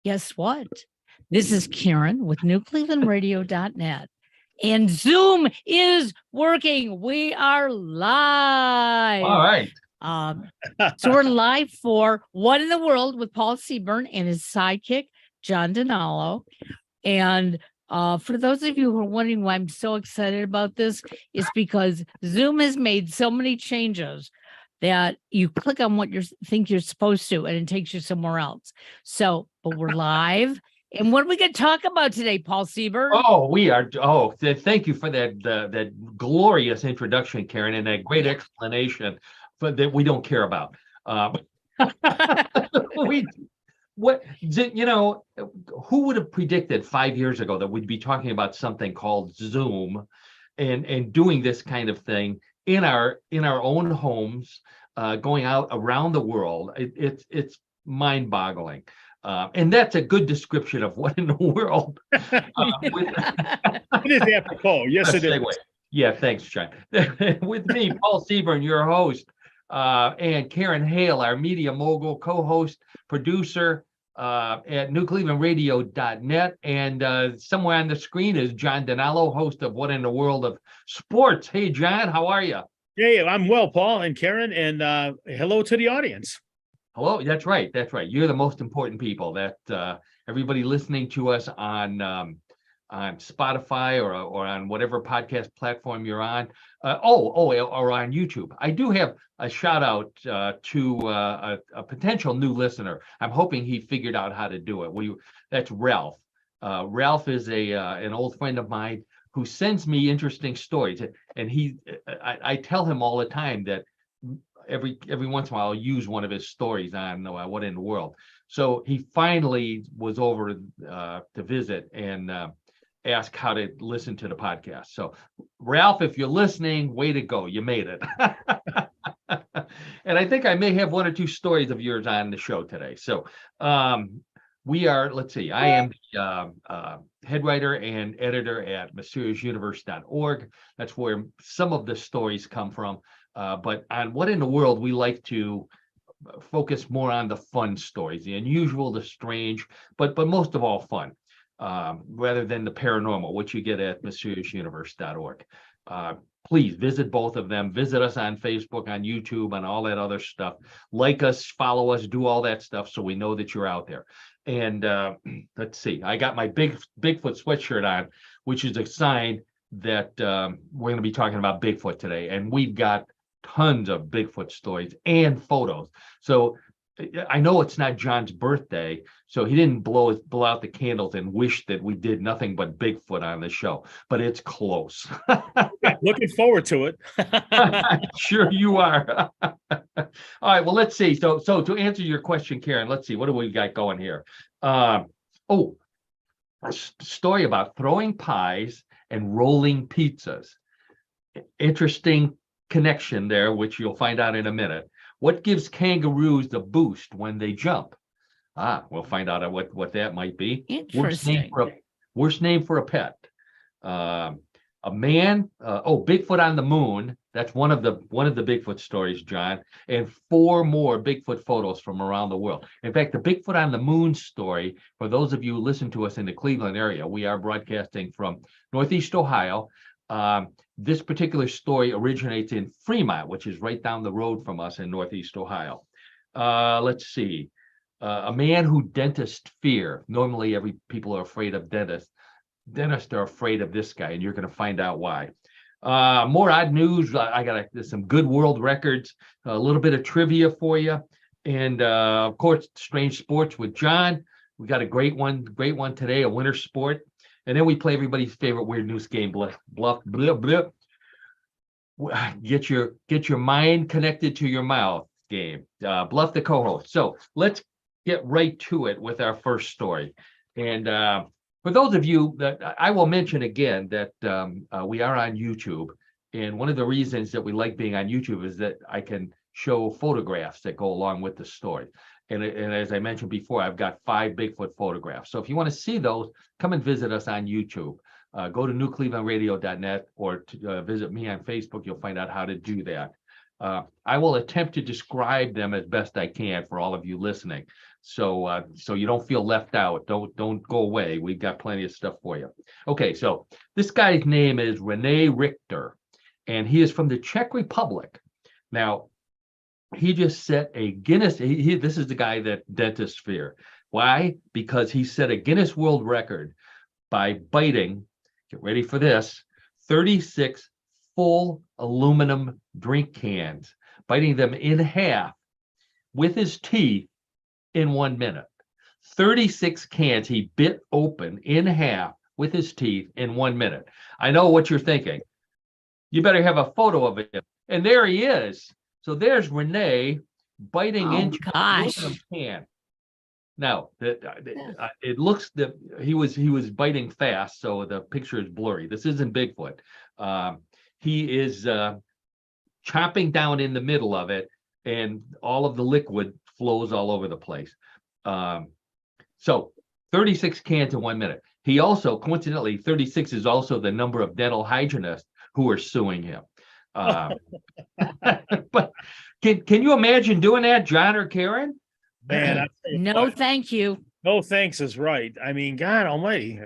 Guess what? This is Karen with newclevelandradio.net. And Zoom is working. We are live. All right. So we're live for What in the World with Paul Seaburn and his sidekick, John DiNallo. And for those of you who are wondering why I'm so excited about this, it's because Zoom has made so many changes that you click on what you think you're supposed to, and it takes you somewhere else. So, but we're live. And what are we going to talk about today, Paul Seaburn? Oh, we are. Oh, thank you for that glorious introduction, Karen, and that great explanation for that we don't care about. Who would have predicted 5 years ago that we'd be talking about something called Zoom and doing this kind of thing in our own homes, going out around the world? It's mind-boggling. And that's a good description of what in the world. It is apropos. Yes, it is. Yeah, thanks, John. With me, Paul Seaburn, your host, and Karen Hale, our media mogul, co-host, producer at newclevelandradio.net. And somewhere on the screen is John DiNallo, host of What in the World of Sports. Hey, John, how are you? Hey, I'm well, Paul and Karen, and hello to the audience. Hello, that's right. You're the most important people. That everybody listening to us on Spotify or on whatever podcast platform you're on, or on YouTube. I do have a shout out to a potential new listener. I'm hoping he figured out how to do it. That's Ralph. Ralph is an old friend of mine who sends me interesting stories, and I tell him all the time that every once in a while I'll use one of his stories on What in the World. So he finally was over to visit and ask how to listen to the podcast. So Ralph, if you're listening, way to go. You made it. And I think I may have one or two stories of yours on the show today. So we are, let's see, I am the head writer and editor at mysteriousuniverse.org. That's where some of the stories come from. But on What in the World, we like to focus more on the fun stories, the unusual, the strange, but most of all fun, rather than the paranormal, which you get at mysteriousuniverse.org. Please visit both of them. Visit us on Facebook, on YouTube, on all that other stuff. Like us, follow us, do all that stuff so we know that you're out there. And let's see, I got my Bigfoot sweatshirt on, which is a sign that we're going to be talking about Bigfoot today. And we've got tons of Bigfoot stories and photos. So I know it's not John's birthday, so he didn't blow out the candles and wish that we did nothing but Bigfoot on the show, but it's close. Looking forward to it. Sure you are. All right, well, let's see. So to answer your question, Karen, let's see, what do we got going here? A story about throwing pies and rolling pizzas. Interesting connection there, which you'll find out in a minute. What gives kangaroos the boost when they jump? We'll find out what that might be. Interesting. Worst name for a pet. A man. Bigfoot on the moon. That's one of the Bigfoot stories, John. And 4 more Bigfoot photos from around the world. In fact, the Bigfoot on the moon story, for those of you who listen to us in the Cleveland area, we are broadcasting from Northeast Ohio. This particular story originates in Fremont, which is right down the road from us in Northeast Ohio. Let's see. A man who dentists fear. Normally, people are afraid of dentists. Dentists are afraid of this guy, and you're going to find out why. More odd news. I got some good world records, a little bit of trivia for you, and of course, strange sports with John. We got a great one today, a winter sport. And then we play everybody's favorite weird news game, bluff, blah, blah. Get your mind connected to your mouth game. Bluff the co-host. So let's get right to it with our first story. And for those of you that I will mention again that we are on YouTube. And one of the reasons that we like being on YouTube is that I can show photographs that go along with the story. And as I mentioned before, I've got 5 Bigfoot photographs. So if you want to see those, come and visit us on YouTube. Go to newclevelandradio.net or visit me on Facebook. You'll find out how to do that. I will attempt to describe them as best I can for all of you listening. So you don't feel left out. Don't go away. We've got plenty of stuff for you. Okay, so this guy's name is Rene Richter, and he is from the Czech Republic. Now, he just set a Guinness. This is the guy that dentists fear. Why? Because he set a Guinness World Record by biting, get ready for this, 36 full aluminum drink cans, biting them in half with his teeth in 1 minute. 36 cans he bit open in half with his teeth in 1 minute. I know what you're thinking. You better have a photo of him. And there he is. So there's Rene biting into an aluminum can. Now, it looks that he was biting fast, so the picture is blurry. This isn't Bigfoot. He is chomping down in the middle of it, and all of the liquid flows all over the place. So 36 cans in 1 minute. He also, coincidentally, 36 is also the number of dental hygienists who are suing him. But can you imagine doing that, John or Karen? Man, no, thank you. No, thanks is right. I mean, God Almighty,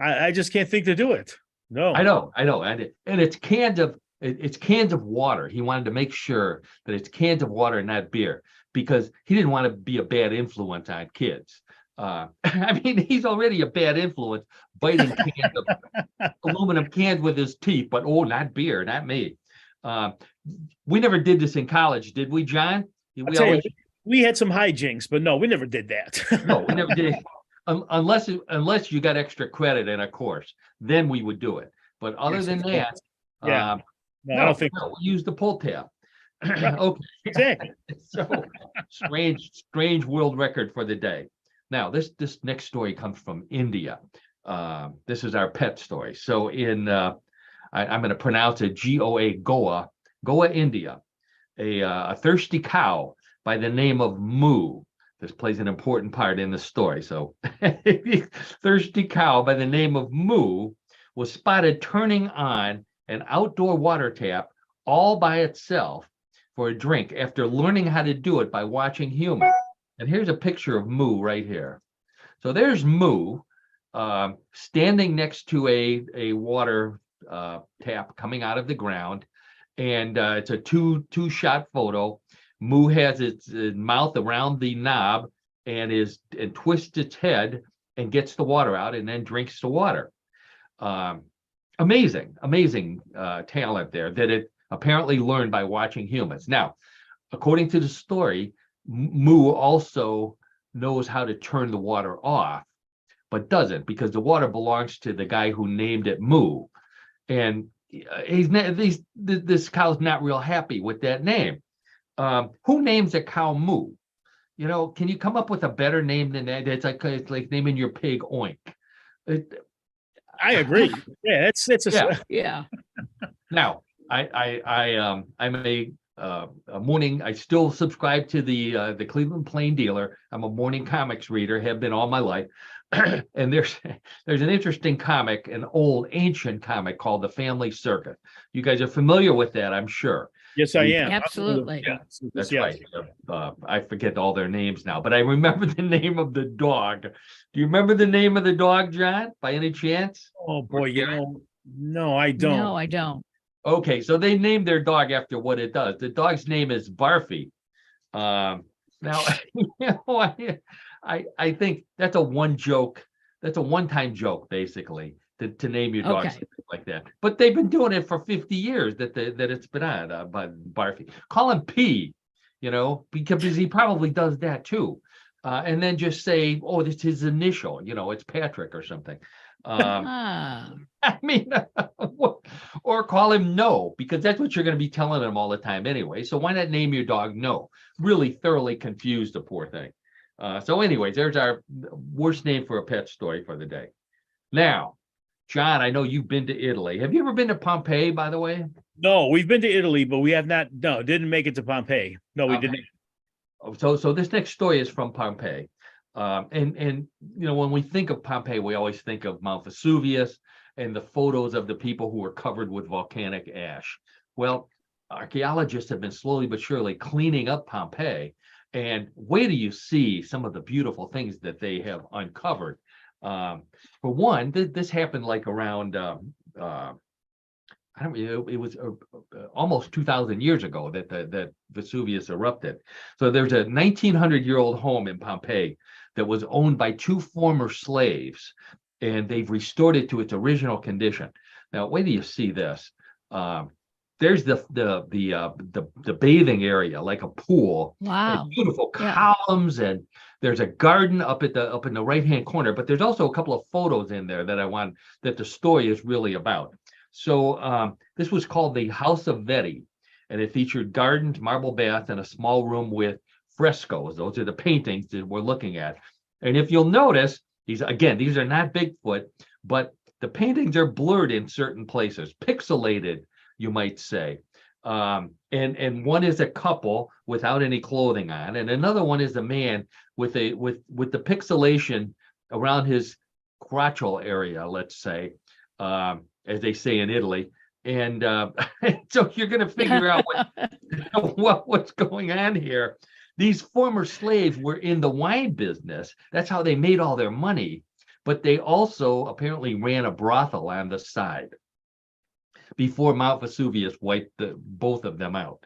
I just can't think to do it. No, I know, and it's cans of water. He wanted to make sure that it's cans of water, not beer, because he didn't want to be a bad influence on kids. I mean, he's already a bad influence, biting cans of aluminum cans with his teeth, but not beer, not me. We never did this in college, did we, John? We had some hijinks, but no, we never did that. No, we never did. Unless you got extra credit in a course, then we would do it. But other than that, I don't think we use the pull tab. Okay, exactly. So strange world record for the day. Now, this next story comes from India. This is our pet story. So I'm going to pronounce it Goa, India. A thirsty cow by the name of Moo. This plays an important part in the story. So, thirsty cow by the name of Moo was spotted turning on an outdoor water tap all by itself for a drink after learning how to do it by watching humans. And here's a picture of Moo right here. So there's Moo standing next to a water tap coming out of the ground, and it's a two-shot photo. Moo has its mouth around the knob and twists its head and gets the water out and then drinks the water. Amazing talent there that it apparently learned by watching humans. Now, according to the story, Moo also knows how to turn the water off, but doesn't, because the water belongs to the guy who named it Moo, and this cow's not real happy with that name. Who names a cow Moo? You know, can you come up with a better name than that? It's like naming your pig Oink. I agree. Yeah, Yeah. Now, I'm a morning. I still subscribe to the Cleveland Plain Dealer. I'm a morning comics reader, have been all my life. And there's an interesting comic, an old ancient comic called The Family Circus. You guys are familiar with that, I'm sure. Yes, I am. Absolutely. Yeah, that's right. I forget all their names now, but I remember the name of the dog. Do you remember the name of the dog, John, by any chance? Oh boy, no, I don't. No, I don't. Okay, so they named their dog after what it does. The dog's name is Barfy. Now, I think that's a one-time joke, basically, to name your dog something like that. But they've been doing it for 50 years that it's been on by Barfy. Call him P, because he probably does that too. And then just say, oh, it's his initial, it's Patrick or something. I mean, or call him No, because that's what you're going to be telling him all the time anyway. So why not name your dog No? Really thoroughly confused the poor thing. So anyways, there's our worst name for a pet story for the day. Now, John, I know you've been to Italy. Have you ever been to Pompeii, by the way? No, we've been to Italy, but we have not. No, didn't make it to Pompeii. No, we didn't. So this next story is from Pompeii. And when we think of Pompeii, we always think of Mount Vesuvius and the photos of the people who were covered with volcanic ash. Well, archaeologists have been slowly but surely cleaning up Pompeii, And wait till you see some of the beautiful things that they have uncovered. For one, this happened like around I don't know, it was almost 2,000 years ago that Vesuvius erupted. So there's a 1,900-year-old home in Pompeii that was owned by two former slaves, and they've restored it to its original condition. Now, wait till you see this. There's the bathing area, like a pool. Wow. And beautiful Yeah. columns, and there's a garden up in the right-hand corner. But there's also a couple of photos in there that the story is really about. So this was called the House of Vetti, and it featured gardens, marble bath, and a small room with frescoes. Those are the paintings that we're looking at. And if you'll notice, these are not Bigfoot, but the paintings are blurred in certain places, pixelated, you might say. And one is a couple without any clothing on, and another one is a man with the pixelation around his crotchal area, let's say. As they say in Italy. And so you're going to figure out what's going on here. These former slaves were in the wine business. That's how they made all their money. But they also apparently ran a brothel on the side before Mount Vesuvius wiped both of them out.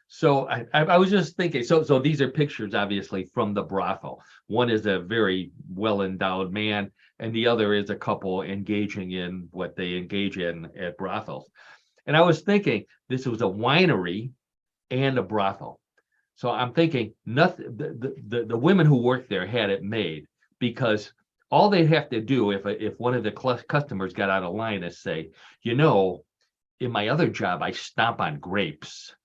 So I was just thinking, so these are pictures, obviously, from the brothel. One is a very well-endowed man, and the other is a couple engaging in what they engage in at brothels. And I was thinking, this was a winery and a brothel. So I'm thinking, nothing. The women who worked there had it made, because all they'd have to do if one of the customers got out of line is say, in my other job, I stomp on grapes.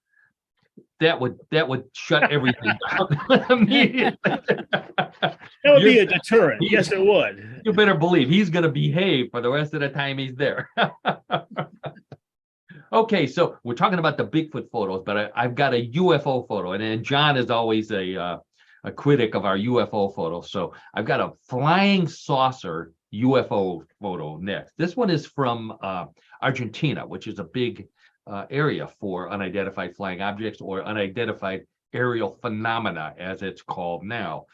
That would shut everything down immediately. That would be a deterrent. Yes, it would. You better believe he's going to behave for the rest of the time he's there. Okay, so we're talking about the Bigfoot photos, but I've got a UFO photo, and John is always a critic of our UFO photos. So I've got a flying saucer UFO photo next. This one is from Argentina, which is a big area for unidentified flying objects, or unidentified aerial phenomena, as it's called now.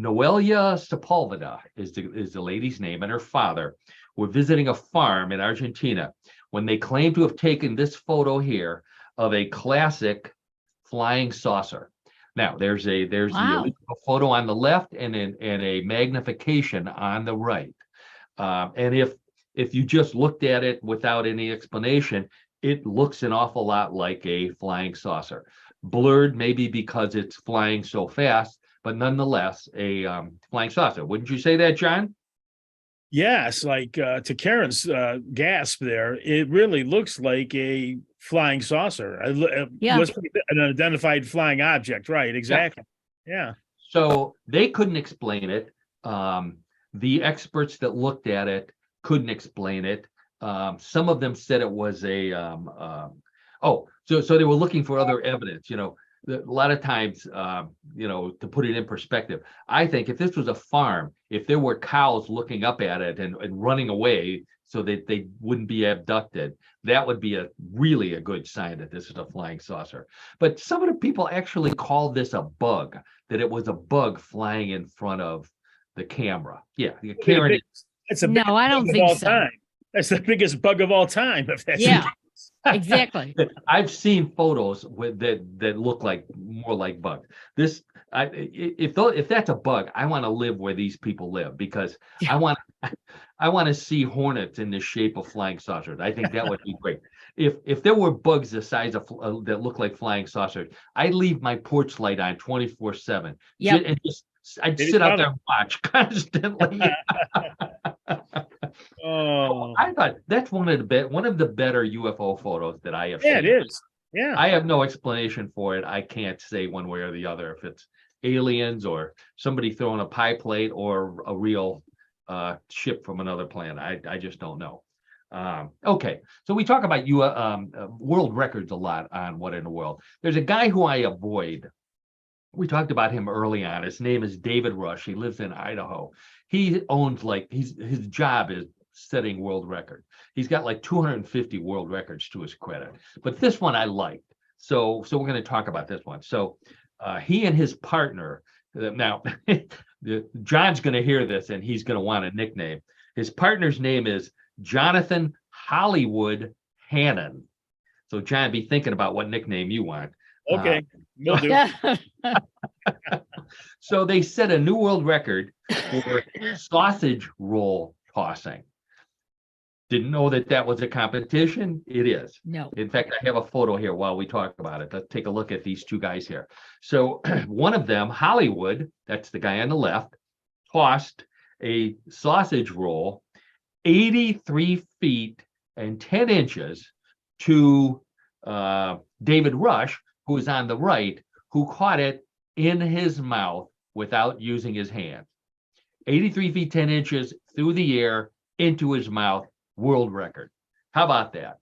Noelia Sepulveda is the lady's name, and her father were visiting a farm in Argentina when they claimed to have taken this photo here of a classic flying saucer. Now, there's Wow. the photo on the left and a magnification on the right. And if you just looked at it without any explanation, it looks an awful lot like a flying saucer. Blurred, maybe because it's flying so fast, but nonetheless, a flying saucer. Wouldn't you say that, John? Yes, like to Karen's gasp there, it really looks like a flying saucer. Yeah. Let's put an identified flying object, right? Exactly. Yeah. So they couldn't explain it. The experts that looked at it couldn't explain it. Some of them said it was so they were looking for other evidence. A lot of times, to put it in perspective, I think if this was a farm, if there were cows looking up at it and running away so that they wouldn't be abducted, that would be really a good sign that this is a flying saucer. But some of the people actually called this a bug, that it was a bug flying in front of the camera. Yeah, Karen. No, I don't think so. Time. That's the biggest bug of all time. If that's Yeah. Exactly. I've seen photos that look like more like bugs. If that's a bug, I want to live where these people live, because I want to see hornets in the shape of flying saucers. I think that would be great. If there were bugs the size of that look like flying saucers, I'd leave my porch light on 24/7. Yep. And I'd sit out there and watch constantly. Oh, I thought that's one of the better UFO photos that I have seen. yeah, it is. Yeah. I have no explanation for it. I can't say one way or the other if it's aliens or somebody throwing a pie plate or a real ship from another planet. I just don't know. Okay, so we talk about world records a lot on What in the World. There's a guy who I avoid. We talked about him early on. His name is David Rush. He lives in Idaho. He owns his job is setting world record. He's got like 250 world records to his credit. But this one I liked. So we're going to talk about this one. So He and his partner, now John's going to hear this and he's going to want a nickname. His partner's name is Jonathan Hollywood Hannon. So John, be thinking about what nickname you want. Okay, will do. So they set a new world record for sausage roll tossing. Didn't know that was a competition. It is. No. In fact, I have a photo here while we talk about it. Let's take a look at these two guys here. So one of them, Hollywood, that's the guy on the left, tossed a sausage roll 83 feet and 10 inches to David Rush, who is on the right, who caught it in his mouth without using his hand. 83 feet, 10 inches through the air into his mouth, world record. How about that?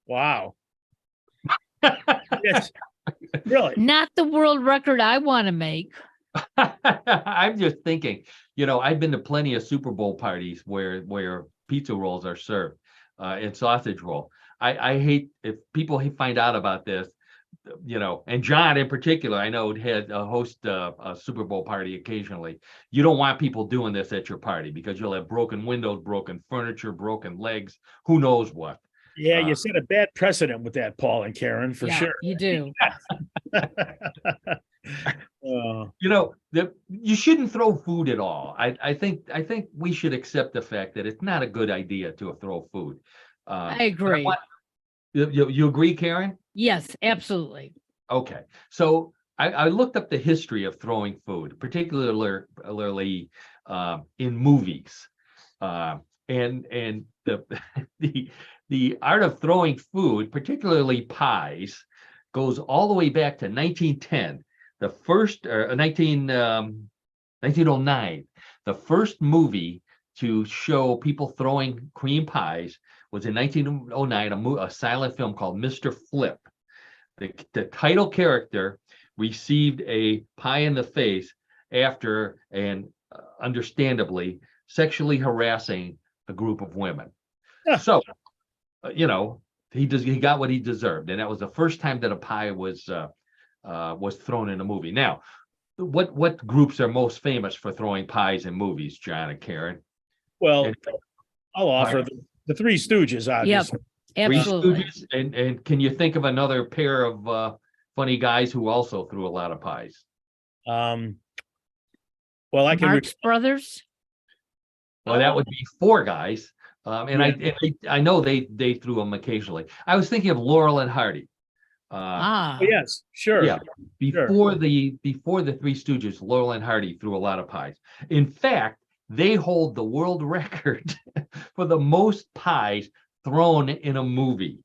Wow. Yes. Really? Not the world record I want to make. I'm just thinking, I've been to plenty of Super Bowl parties where pizza rolls are served and sausage roll. I hate if people find out about this, and John in particular, I know had host a Super Bowl party occasionally. You don't want people doing this at your party because you'll have broken windows, broken furniture, broken legs, who knows what. Yeah, you set a bad precedent with that, Paul and Karen, for sure. You do. You shouldn't throw food at all. I think we should accept the fact that it's not a good idea to throw food. I agree. You agree, Karen? Yes, absolutely. Okay. So I looked up the history of throwing food, particularly in movies. And the art of throwing food, particularly pies, goes all the way back to 1910. The first 1909, the first movie to show people throwing cream pies was in 1909, a silent film called Mr. Flip. The title character received a pie in the face after, and understandably, sexually harassing a group of women. Yeah. So, he got what he deserved, and that was the first time that a pie was thrown in a movie. Now, what groups are most famous for throwing pies in movies, John and Karen? Well, I'll offer the Three Stooges, obviously. Yep, absolutely. Three Stooges, and can you think of another pair of funny guys who also threw a lot of pies? Well, I can. Marx Brothers. Well, that would be four guys, I know they threw them occasionally. I was thinking of Laurel and Hardy. Yes, sure. Yeah, before the Three Stooges, Laurel and Hardy threw a lot of pies. In fact, they hold the world record for the most pies thrown in a movie.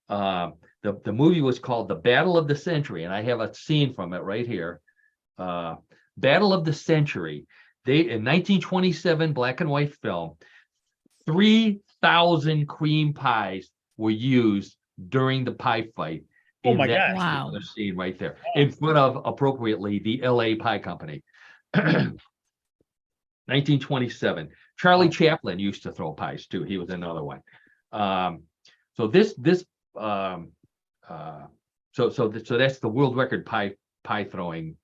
The movie was called The Battle of the Century, and I have a scene from it right here. Battle of the Century. In 1927 black and white film, 3,000 cream pies were used during the pie fight. Oh my gosh. Wow. Scene right there in front of, appropriately, the LA Pie Company. 1927. Charlie Chaplin used to throw pies too. He was another one. So that's the world record pie throwing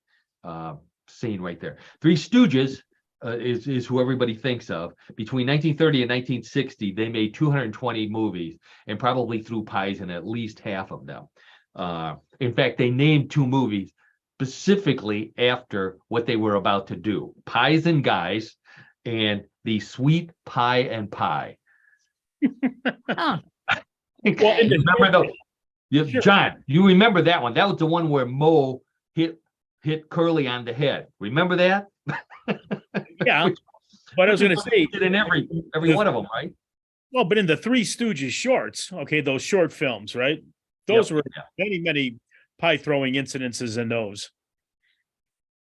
scene right there. Three Stooges is who everybody thinks of. Between 1930 and 1960, they made 220 movies and probably threw pies in at least half of them. In fact, they named two movies specifically after what they were about to do: Pies and Guys and The Sweet Pie and Pie. Huh. Remember those? Sure. John, you remember that one? That was the one where Moe hit Curly on the head. Remember that? Yeah, but I was going to say, in every one of them, right? well, but in the Three Stooges shorts, okay, those short films, right? Those were many pie throwing incidences in those.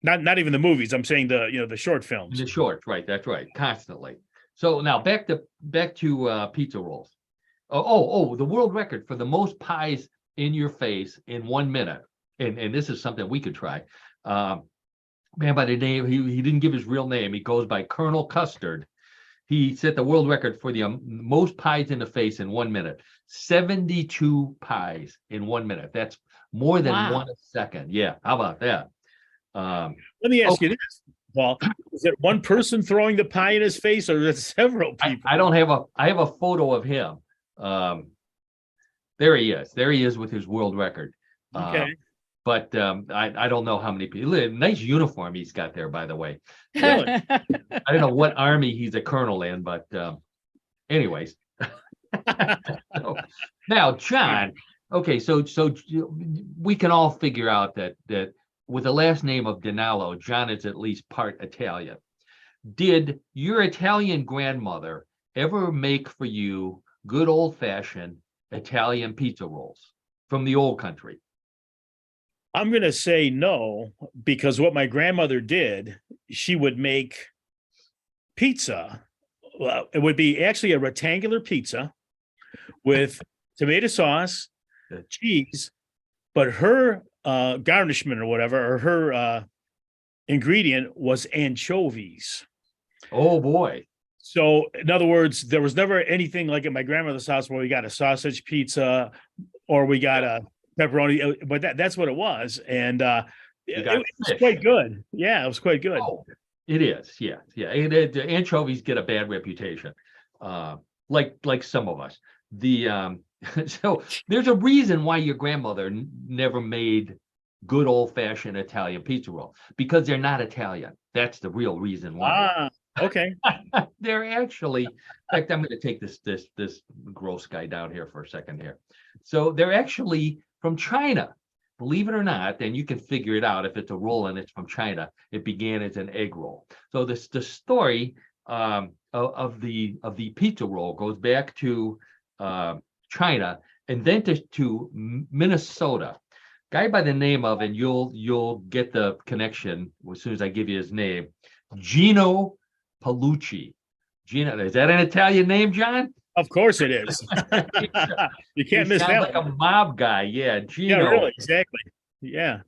Not even the movies. I'm saying the short films. The shorts, right? That's right. Constantly. So now back to pizza rolls. The world record for the most pies in your face in 1 minute, and this is something we could try. Man by the name, he didn't give his real name. He goes by Colonel Custard. He set the world record for the most pies in the face in 1 minute. 72 pies in 1 minute. That's more than 1 second. Yeah, how about that? Um, Let me ask you this, Paul. Is it one person throwing the pie in his face, or is it several people? I don't have I have a photo of him. There he is. There he is with his world record. Okay. But I don't know how many people. Nice uniform he's got there, by the way. Really? I don't know what army he's a colonel in, but anyways. So, now, John. Okay, so we can all figure out that with the last name of DiNallo, John is at least part Italian. Did your Italian grandmother ever make for you good old-fashioned Italian pizza rolls from the old country? I'm going to say no, because what my grandmother did, she would make pizza. Well, it would be actually a rectangular pizza with tomato sauce, cheese, but her garnishment or whatever, or her ingredient was anchovies. Oh boy. So in other words, there was never anything like at my grandmother's house where we got a sausage pizza or we got a pepperoni, but that's what it was. And it was quite good. Yeah, it was quite good. Oh, it is. Yeah. Yeah. Anchovies get a bad reputation. Like some of us. So there's a reason why your grandmother never made good old-fashioned Italian pizza roll, because they're not Italian. That's the real reason why. Okay. They're actually, in fact, I'm going to take this gross guy down here for a second here. So they're actually from China, believe it or not, and you can figure it out if it's a roll and it's from China. It began as an egg roll. So the story of the pizza roll goes back to China and then to Minnesota. Guy by the name of, and you'll get the connection as soon as I give you his name, Gino Palucci. Gino, is that an Italian name, John? Of course it is. You can't miss that. Like a mob guy, yeah. Gino. Yeah, really, exactly. Yeah.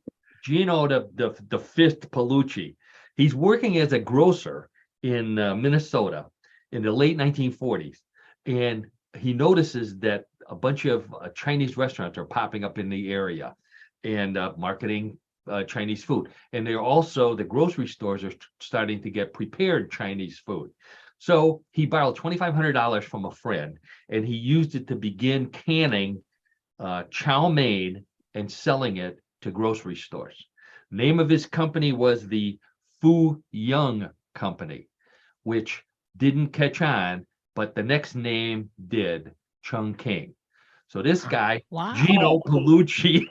Gino the fifth Palucci. He's working as a grocer in Minnesota in the late 1940s, and he notices that a bunch of Chinese restaurants are popping up in the area and marketing Chinese food. And they're also, the grocery stores are starting to get prepared Chinese food. So he borrowed $2,500 from a friend, and he used it to begin canning chow mein and selling it to grocery stores. Name of his company was the Fu Young Company, which didn't catch on, but the next name did, Chung King. So this guy, Wow. Gino Palucci,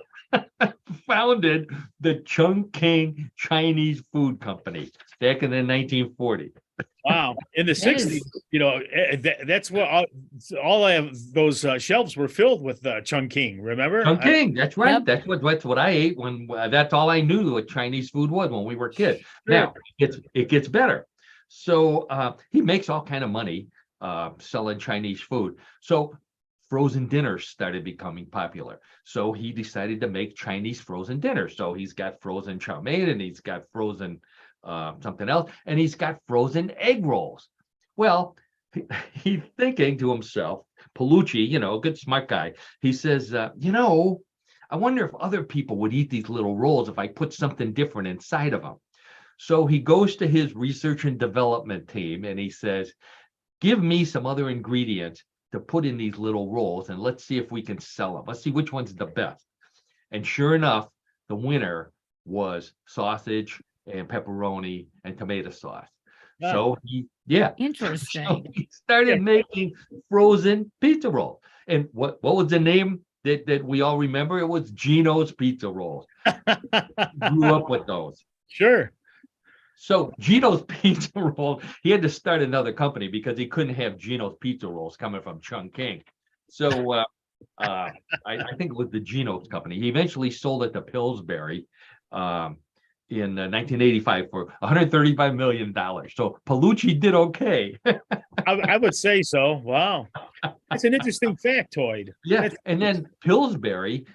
founded the Chung King Chinese Food Company back in the 1940s. Wow. In the 60s, you know, that's what all I have, those shelves were filled with Chung King, remember? Chung King, that's right. Yep. That's what I ate when that's all I knew what Chinese food was when we were kids. Sure. Now it gets better. So he makes all kind of money selling Chinese food. So frozen dinners started becoming popular. So he decided to make Chinese frozen dinners. So he's got frozen chow mein, and he's got frozen something else, and he's got frozen egg rolls. Well, he's thinking to himself, Palucci, you know, good smart guy. He says, you know, I wonder if other people would eat these little rolls if I put something different inside of them. So he goes to his research and development team and he says, give me some other ingredients to put in these little rolls, and let's see if we can sell them. Let's see which one's the best. And sure enough, the winner was sausage and pepperoni and tomato sauce. Yeah. So Interesting. So he started making frozen pizza rolls. And what was the name that we all remember? It was Gino's Pizza Rolls. Grew up with those. Sure. So Gino's Pizza Roll, he had to start another company because he couldn't have Gino's Pizza Rolls coming from Chung King. So I think it was the Gino's company. He eventually sold it to Pillsbury in 1985 for $135 million. So Palucci did okay. I would say so. Wow. That's an interesting factoid. Yeah. And then Pillsbury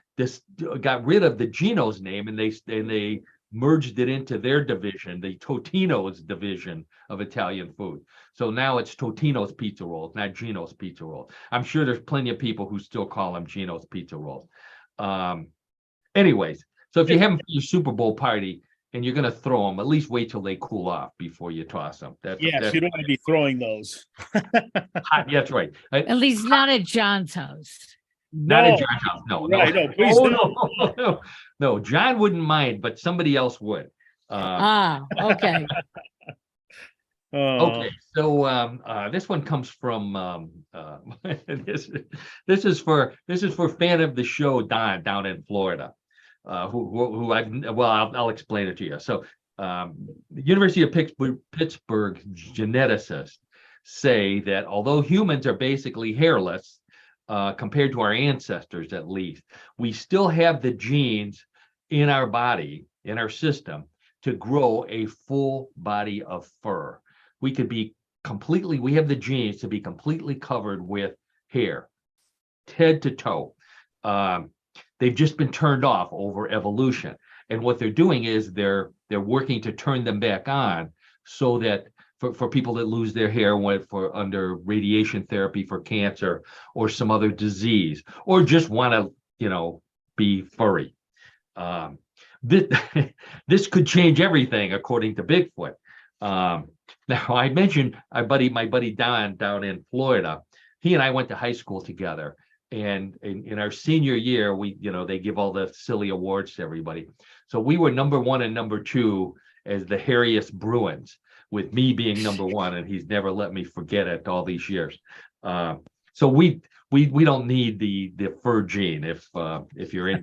got rid of the Gino's name, and they merged it into their division, the Totino's division of Italian food. So now it's Totino's Pizza Rolls, not Gino's Pizza Rolls. I'm sure there's plenty of people who still call them Gino's Pizza Rolls. Anyways, so if you have them for your Super Bowl party, and you're going to throw them, at least wait till they cool off before you toss them. Yes, you don't want to be throwing those. That's right. At least not at John's house. Not at No, John's house. No, right, no. no, please Oh, don't. no. No, John wouldn't mind, but somebody else would. Okay. Okay, so this one comes from this is for fan of the show Don down in Florida, who I'll explain it to you. So the University of Pittsburgh geneticists say that although humans are basically hairless, compared to our ancestors at least, we still have the genes in our body, in our system, to grow a full body of fur. We have the genes to be completely covered with hair, head to toe. They've just been turned off over evolution. And what they're doing is they're working to turn them back on so that for people that lose their hair under radiation therapy for cancer or some other disease, or just want to, be furry. This could change everything according to Bigfoot. Now I mentioned my buddy Don down in Florida. He and I went to high school together, and in our senior year, they give all the silly awards to everybody. So we were number 1 and number 2 as the hairiest Bruins, with me being number 1, and he's never let me forget it all these years. So we don't need the fur gene if you're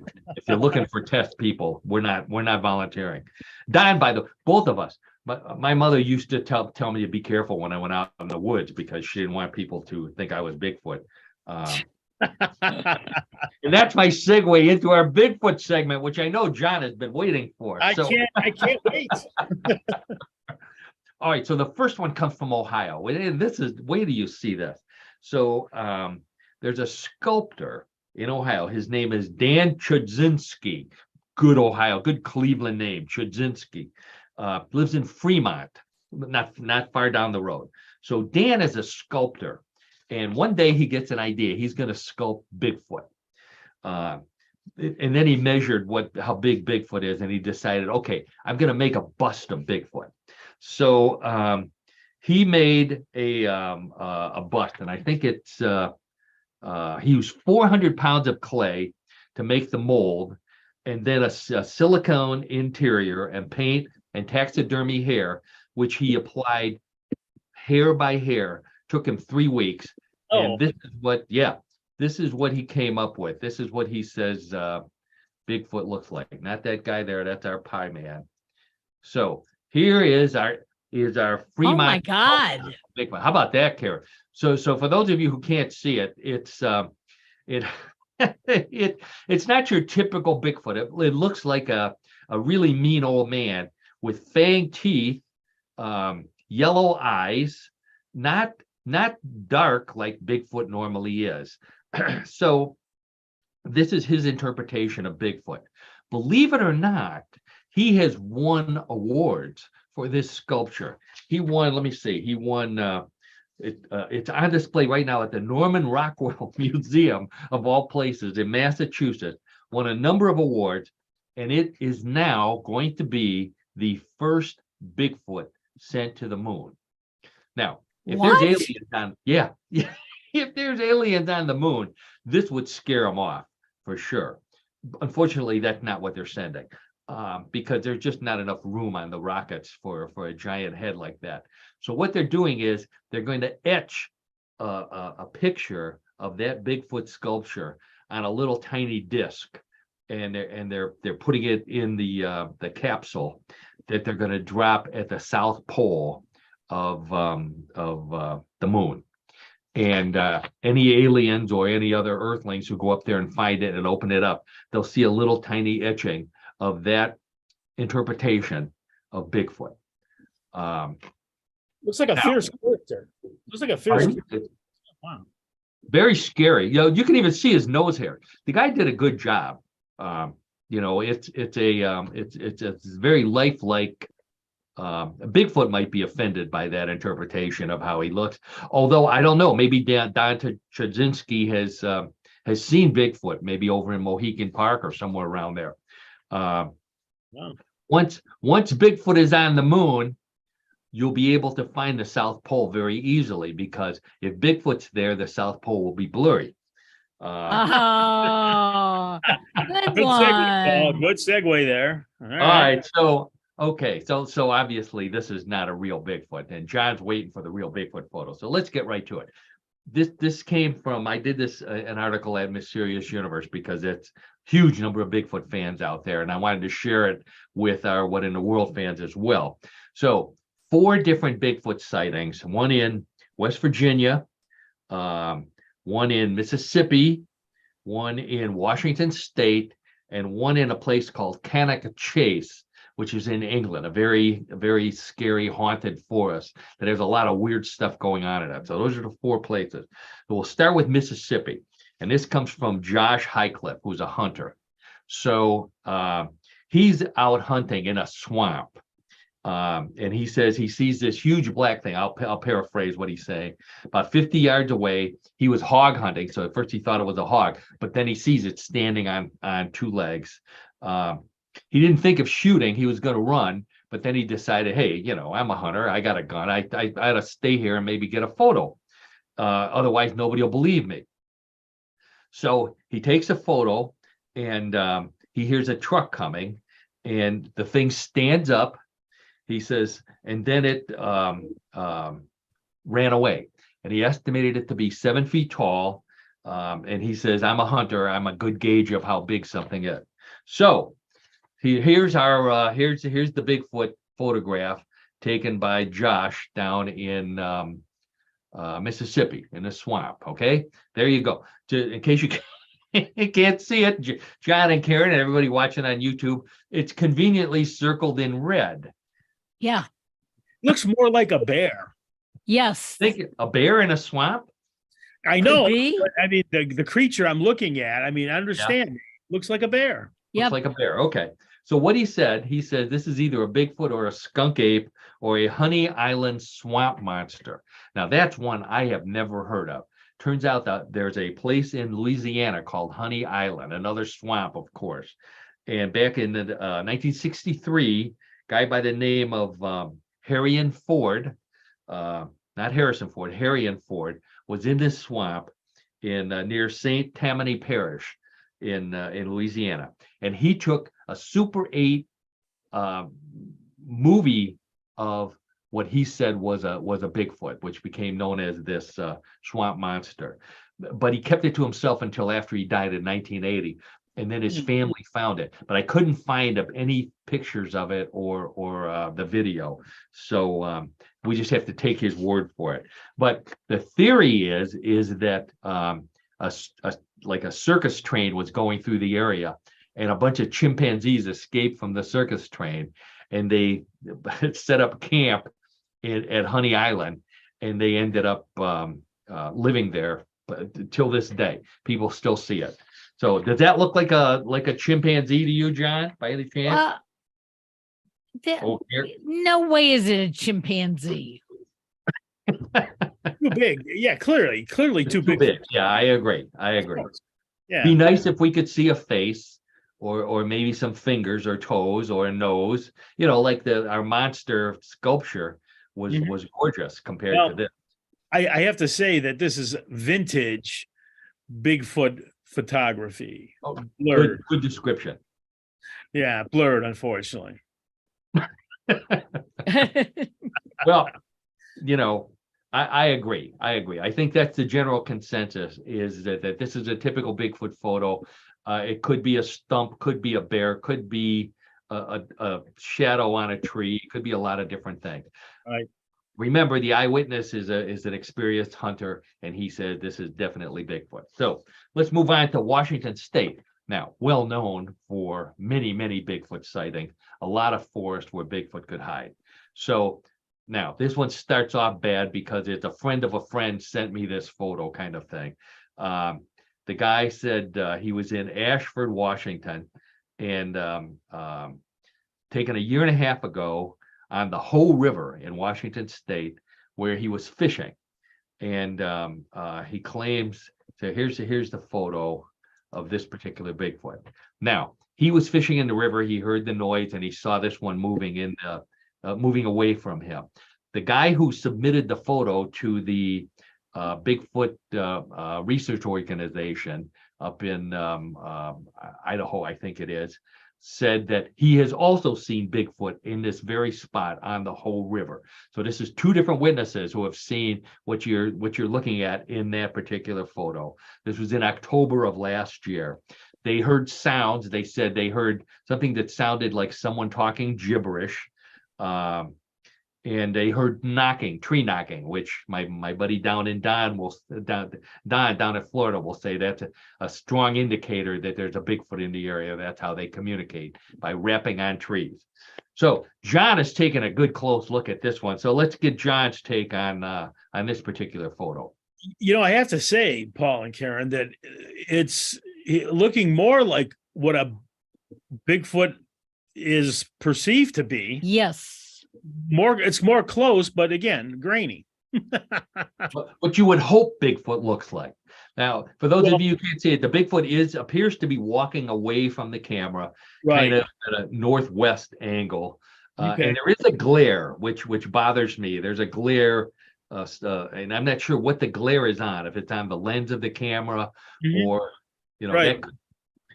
looking for test people. We're not volunteering. Don, by the both of us. But my mother used to tell me to be careful when I went out in the woods because she didn't want people to think I was Bigfoot. And that's my segue into our Bigfoot segment, which I know John has been waiting for. I can't wait. All right, so the first one comes from Ohio. And wait till you see this. So there's a sculptor in Ohio. His name is Dan Chudzinski. Good Ohio, good Cleveland name, Chudzinski. Lives in Fremont, not far down the road. So Dan is a sculptor, and one day he gets an idea. He's going to sculpt Bigfoot, and then he measured how big Bigfoot is, and he decided, okay, I'm going to make a bust of Bigfoot. So he made a bust, and I think it's he used 400 pounds of clay to make the mold, and then a silicone interior and paint and taxidermy hair, which he applied hair by hair. Took him 3 weeks. And this is what he came up with. This is what he says Bigfoot looks like. Not that guy there. That's our pie man. So here is our Fremont. Oh my God. Bigfoot. How about that, Kara? So for those of you who can't see it, it's it's not your typical Bigfoot. It looks like a really mean old man with fang teeth, yellow eyes, not dark like Bigfoot normally is. So this is his interpretation of Bigfoot. Believe it or not, he has won awards for this sculpture. He won, let me see, he won, it's on display right now at the Norman Rockwell Museum of all places in Massachusetts, won a number of awards, and it is now going to be the first Bigfoot sent to the moon. Now, if there's aliens on, if there's aliens on the moon, this would scare them off for sure. Unfortunately, that's not what they're sending, because there's just not enough room on the rockets for a giant head like that. So what they're doing is they're going to etch a picture of that Bigfoot sculpture on a little tiny disc, and they're putting it in the capsule that they're going to drop at the South Pole of the moon. And any aliens or any other Earthlings who go up there and find it and open it up, they'll see a little tiny etching of that interpretation of Bigfoot. Looks like a fierce character. Looks like a fierce character. Wow. Very scary. You can even see his nose hair. The guy did a good job. It's a very lifelike. Bigfoot might be offended by that interpretation of how he looks. Although I don't know, maybe Don Chudzinski has seen Bigfoot, maybe over in Mohican Park or somewhere around there. Wow. once Bigfoot is on the moon, you'll be able to find the South Pole very easily, because if Bigfoot's there, the South Pole will be blurry. Oh, good Good segue, Paul. one. Good segue there. All All right. right, so okay, so obviously this is not a real Bigfoot, and John's waiting for the real Bigfoot photo. So let's get right to it. This came from, I did this an article at Mysterious Universe because it's huge number of Bigfoot fans out there, and I wanted to share it with our What in the World fans as well. So 4 different Bigfoot sightings, one in West Virginia, one in Mississippi, one in Washington State, and one in a place called Cannock Chase, which is in England, a very scary haunted forest that has a lot of weird stuff going on in it. So those are the 4 places. So we'll start with Mississippi, and this comes from Josh Highcliffe, who's a hunter. So he's out hunting in a swamp. And he says he sees this huge black thing. I'll paraphrase what he's saying. About 50 yards away, he was hog hunting. So at first he thought it was a hog, but then he sees it standing on 2 legs. He didn't think of shooting. He was going to run, but then he decided, hey, I'm a hunter. I got a gun. I got to stay here and maybe get a photo. Otherwise, nobody will believe me. So he takes a photo, and he hears a truck coming, and the thing stands up. He says, and then it ran away, and he estimated it to be 7 feet tall. And he says, I'm a hunter. I'm a good gauge of how big something is. So here's the Bigfoot photograph taken by Josh down in Mississippi in the swamp. Okay, there you go. In case you can't see it, John and Karen and everybody watching on YouTube, it's conveniently circled in red. Yeah. Looks more like a bear. Yes. Think a bear in a swamp? I know. Could be. But, I mean, the creature I'm looking at, I mean, I understand. Looks like a bear. Yep. Looks like a bear. Okay. So what he said this is either a Bigfoot or a skunk ape or a Honey Island swamp monster. Now that's one I have never heard of. Turns out that there's a place in Louisiana called Honey Island, another swamp, of course. And back in the 1963, guy by the name of Harrion Ford, not Harrison Ford, Harrion Ford, was in this swamp in near St. Tammany Parish in Louisiana, and he took a Super 8 movie of what he said was a Bigfoot, which became known as this swamp monster. But he kept it to himself until after he died in 1980. And then his family found it, but I couldn't find any pictures of it or the video. So we just have to take his word for it. But the theory is that like a circus train was going through the area, and a bunch of chimpanzees escaped from the circus train, and they set up camp at Honey Island, and they ended up living there till this day. People still see it. So does that look like a chimpanzee to you, John, by any chance? No way is it a chimpanzee. Too big. Yeah, clearly too big. Yeah, I agree. Yeah. Be nice if we could see a face or maybe some fingers or toes or a nose, like our monster sculpture was gorgeous compared to this. I have to say that this is vintage Bigfoot photography. Oh, blurred. Good description. Yeah, blurred, unfortunately. Well, I agree. I think that's the general consensus, is that this is a typical Bigfoot photo. It could be a stump, could be a bear, could be a shadow on a tree, it could be a lot of different things. Right. Remember, the eyewitness is an experienced hunter, and he said this is definitely Bigfoot. So let's move on to Washington State. Now, well known for many, many Bigfoot sightings, a lot of forest where Bigfoot could hide. So now this one starts off bad because it's a friend of a friend sent me this photo kind of thing. The guy said he was in Ashford, Washington, and taken a year and a half ago on the Hoh River in Washington State, where he was fishing. And he claims, so here's the photo. of this particular Bigfoot. Now, he was fishing in the river. He heard the noise and he saw this one moving moving away from him. The guy who submitted the photo to the Bigfoot research organization up in Idaho, I think it is, said that he has also seen Bigfoot in this very spot on the whole river. So this is two different witnesses who have seen what you're looking at in that particular photo. This was in October of last year. They heard sounds. They said they heard something that sounded like someone talking gibberish. And they heard knocking, tree knocking, which my buddy down in down in Florida will say that's a strong indicator that there's a Bigfoot in the area. That's how they communicate, by rapping on trees. So John has taken a good close look at this one. So let's get John's take on this particular photo. I have to say, Paul and Karen, that it's looking more like what a Bigfoot is perceived to be. Yes. It's more close, but again, grainy. What you would hope Bigfoot looks like. Now, for those of you who can't see it, the Bigfoot appears to be walking away from the camera, right, kind of at a northwest angle. Okay. And there is a glare, which bothers me. There's a glare, and I'm not sure what the glare is on, if it's on the lens of the camera or, right,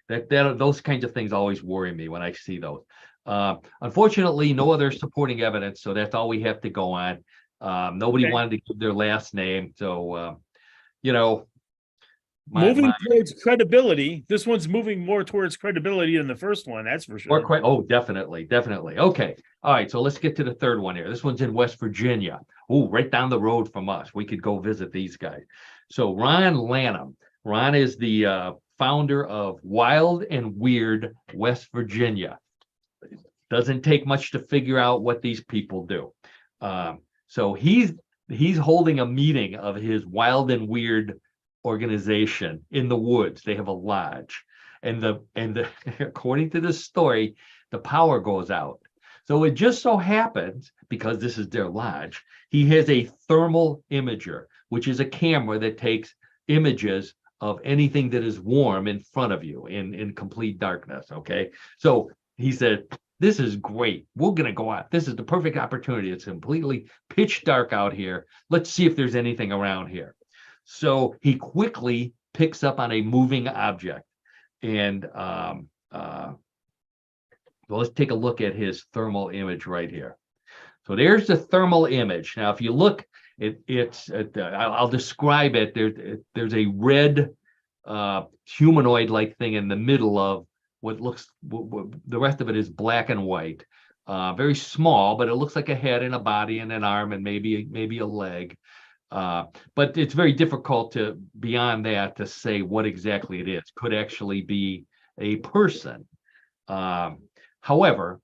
that those kinds of things always worry me when I see those. Unfortunately, no other supporting evidence, so that's all we have to go on. Nobody wanted to give their last name, so moving towards credibility. This one's moving more towards credibility than the first one, that's for sure. Oh, definitely. Okay. All right, so let's get to the third one here. This one's in West Virginia. Oh, right down the road from us. We could go visit these guys. So Ron Lanham. Ron is the founder of Wild and Weird West Virginia. Doesn't take much to figure out what these people do. So he's holding a meeting of his Wild and Weird organization in the woods. They have a lodge, and the according to this story, the power goes out. So it just so happens, because this is their lodge, he has a thermal imager, which is a camera that takes images of anything that is warm in front of you in complete darkness. Okay, so he said, this is great. We're going to go out. This is the perfect opportunity. It's completely pitch dark out here. Let's see if there's anything around here. So he quickly picks up on a moving object. And well, let's take a look at his thermal image right here. So there's the thermal image. Now, if you look, I'll describe it. There's a red humanoid-like thing in the middle of what the rest of it is black and white, very small, but it looks like a head and a body and an arm and maybe a leg. But it's very difficult beyond that to say what exactly it is. Could actually be a person. However,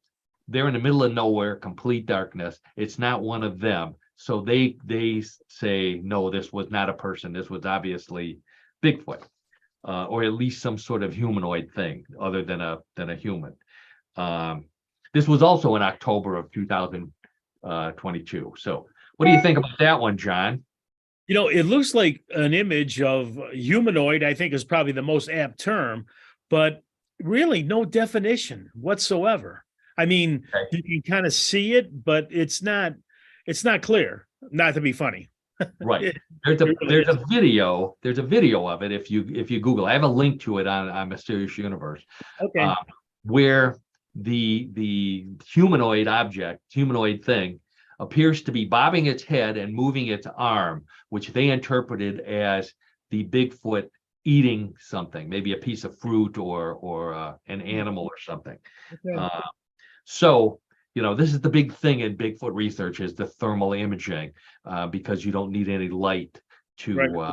they're in the middle of nowhere, complete darkness. It's not one of them. So they say, no, this was not a person. This was obviously Bigfoot. Or at least some sort of humanoid thing other than a human. This was also in October of 2022. So what do you think about that one, John? It looks like an image of humanoid, I think is probably the most apt term, but really no definition whatsoever. I mean, You can kind of see it, but it's not clear, not to be funny. Right. There's a video of it if you Google. I have a link to it on Mysterious Universe. Okay. Where the humanoid thing appears to be bobbing its head and moving its arm, which they interpreted as the Bigfoot eating something, maybe a piece of fruit or an animal or something. Okay. So this is the big thing in Bigfoot research, is the thermal imaging, because you don't need any light to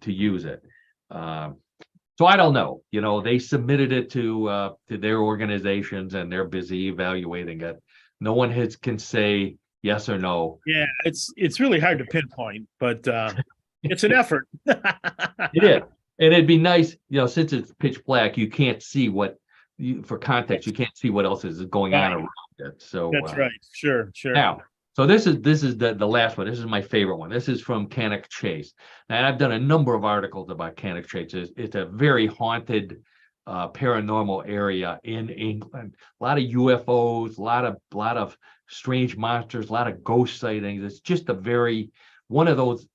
use it. So I don't know. They submitted it to their organizations, and they're busy evaluating it. No one can say yes or no. Yeah, it's really hard to pinpoint, but it's an effort. It is, and it'd be nice, since it's pitch black, you can't see for context, you can't see what else is going on around it. So that's right. Sure. Now, So this is the last one. This is my favorite one. This is from Cannock Chase. And I've done a number of articles about Cannock Chase. It's a very haunted paranormal area in England. A lot of UFOs, a lot of strange monsters, a lot of ghost sightings. It's just one of those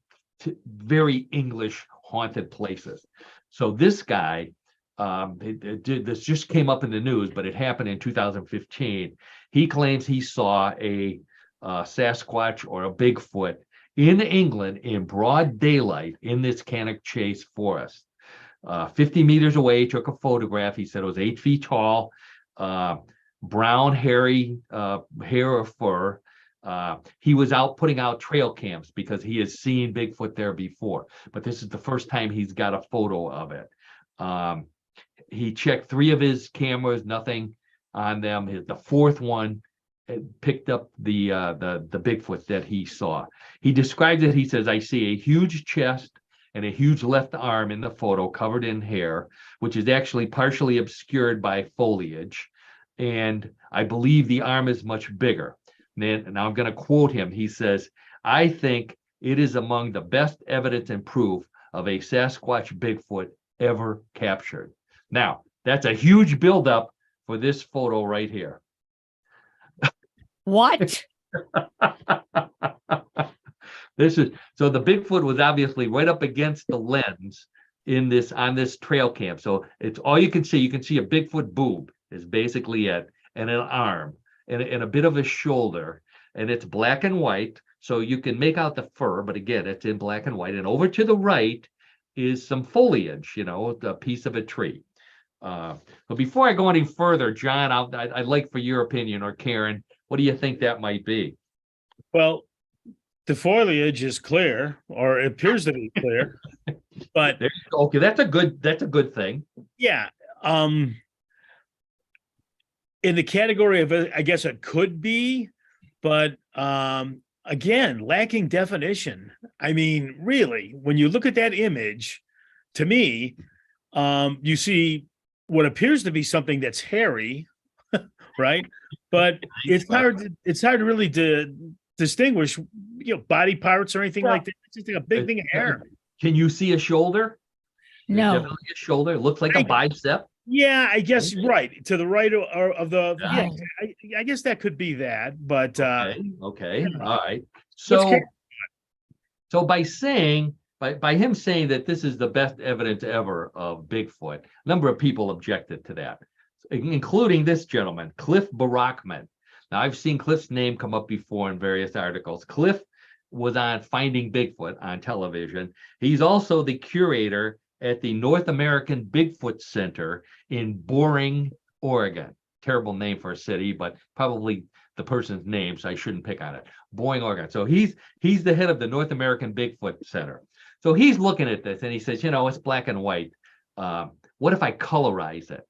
very English haunted places. So this guy, this just came up in the news, but it happened in 2015. He claims he saw a Sasquatch or a Bigfoot in England in broad daylight in this Cannock Chase forest. 50 meters away, took a photograph. He said it was 8 feet tall, brown, hairy hair or fur. He was out putting out trail cams because he has seen Bigfoot there before, but this is the first time he's got a photo of it. He checked 3 of his cameras, nothing on them. The 4th one picked up the Bigfoot that he saw. He describes it. He says, "I see a huge chest and a huge left arm in the photo covered in hair, which is actually partially obscured by foliage. And I believe the arm is much bigger." Now I'm going to quote him. He says, "I think it is among the best evidence and proof of a Sasquatch Bigfoot ever captured." Now, that's a huge buildup for this photo right here. What? So the Bigfoot was obviously right up against the lens on this trail cam. So it's all you can see. You can see a Bigfoot boob is basically it, and an arm and a bit of a shoulder, and it's black and white. So you can make out the fur, but again, it's in black and white. And over to the right is some foliage, a piece of a tree. But before I go any further, John, I'd like for your opinion, or Karen, what do you think that might be? Well, the foliage is clear, or it appears to be clear, but okay, that's a good thing. Yeah. In the category of, I guess it could be, but again, lacking definition. I mean, really, when you look at that image, to me, you see what appears to be something that's hairy, right? But it's hard to really distinguish, body parts or anything like that. It's just like a big thing of hair. Can you see a shoulder? No. Definitely a shoulder. It looks like a bicep. Yeah, I guess right to the right of the. Yeah. I guess that could be that, but okay. All right. So by him saying that this is the best evidence ever of Bigfoot, a number of people objected to that, including this gentleman, Cliff Barackman. Now, I've seen Cliff's name come up before in various articles. Cliff was on Finding Bigfoot on television. He's also the curator at the North American Bigfoot Center in Boring, Oregon. Terrible name for a city, but probably the person's name, so I shouldn't pick on it. Boring, Oregon. So he's the head of the North American Bigfoot Center. So he's looking at this and he says, it's black and white. What if I colorize it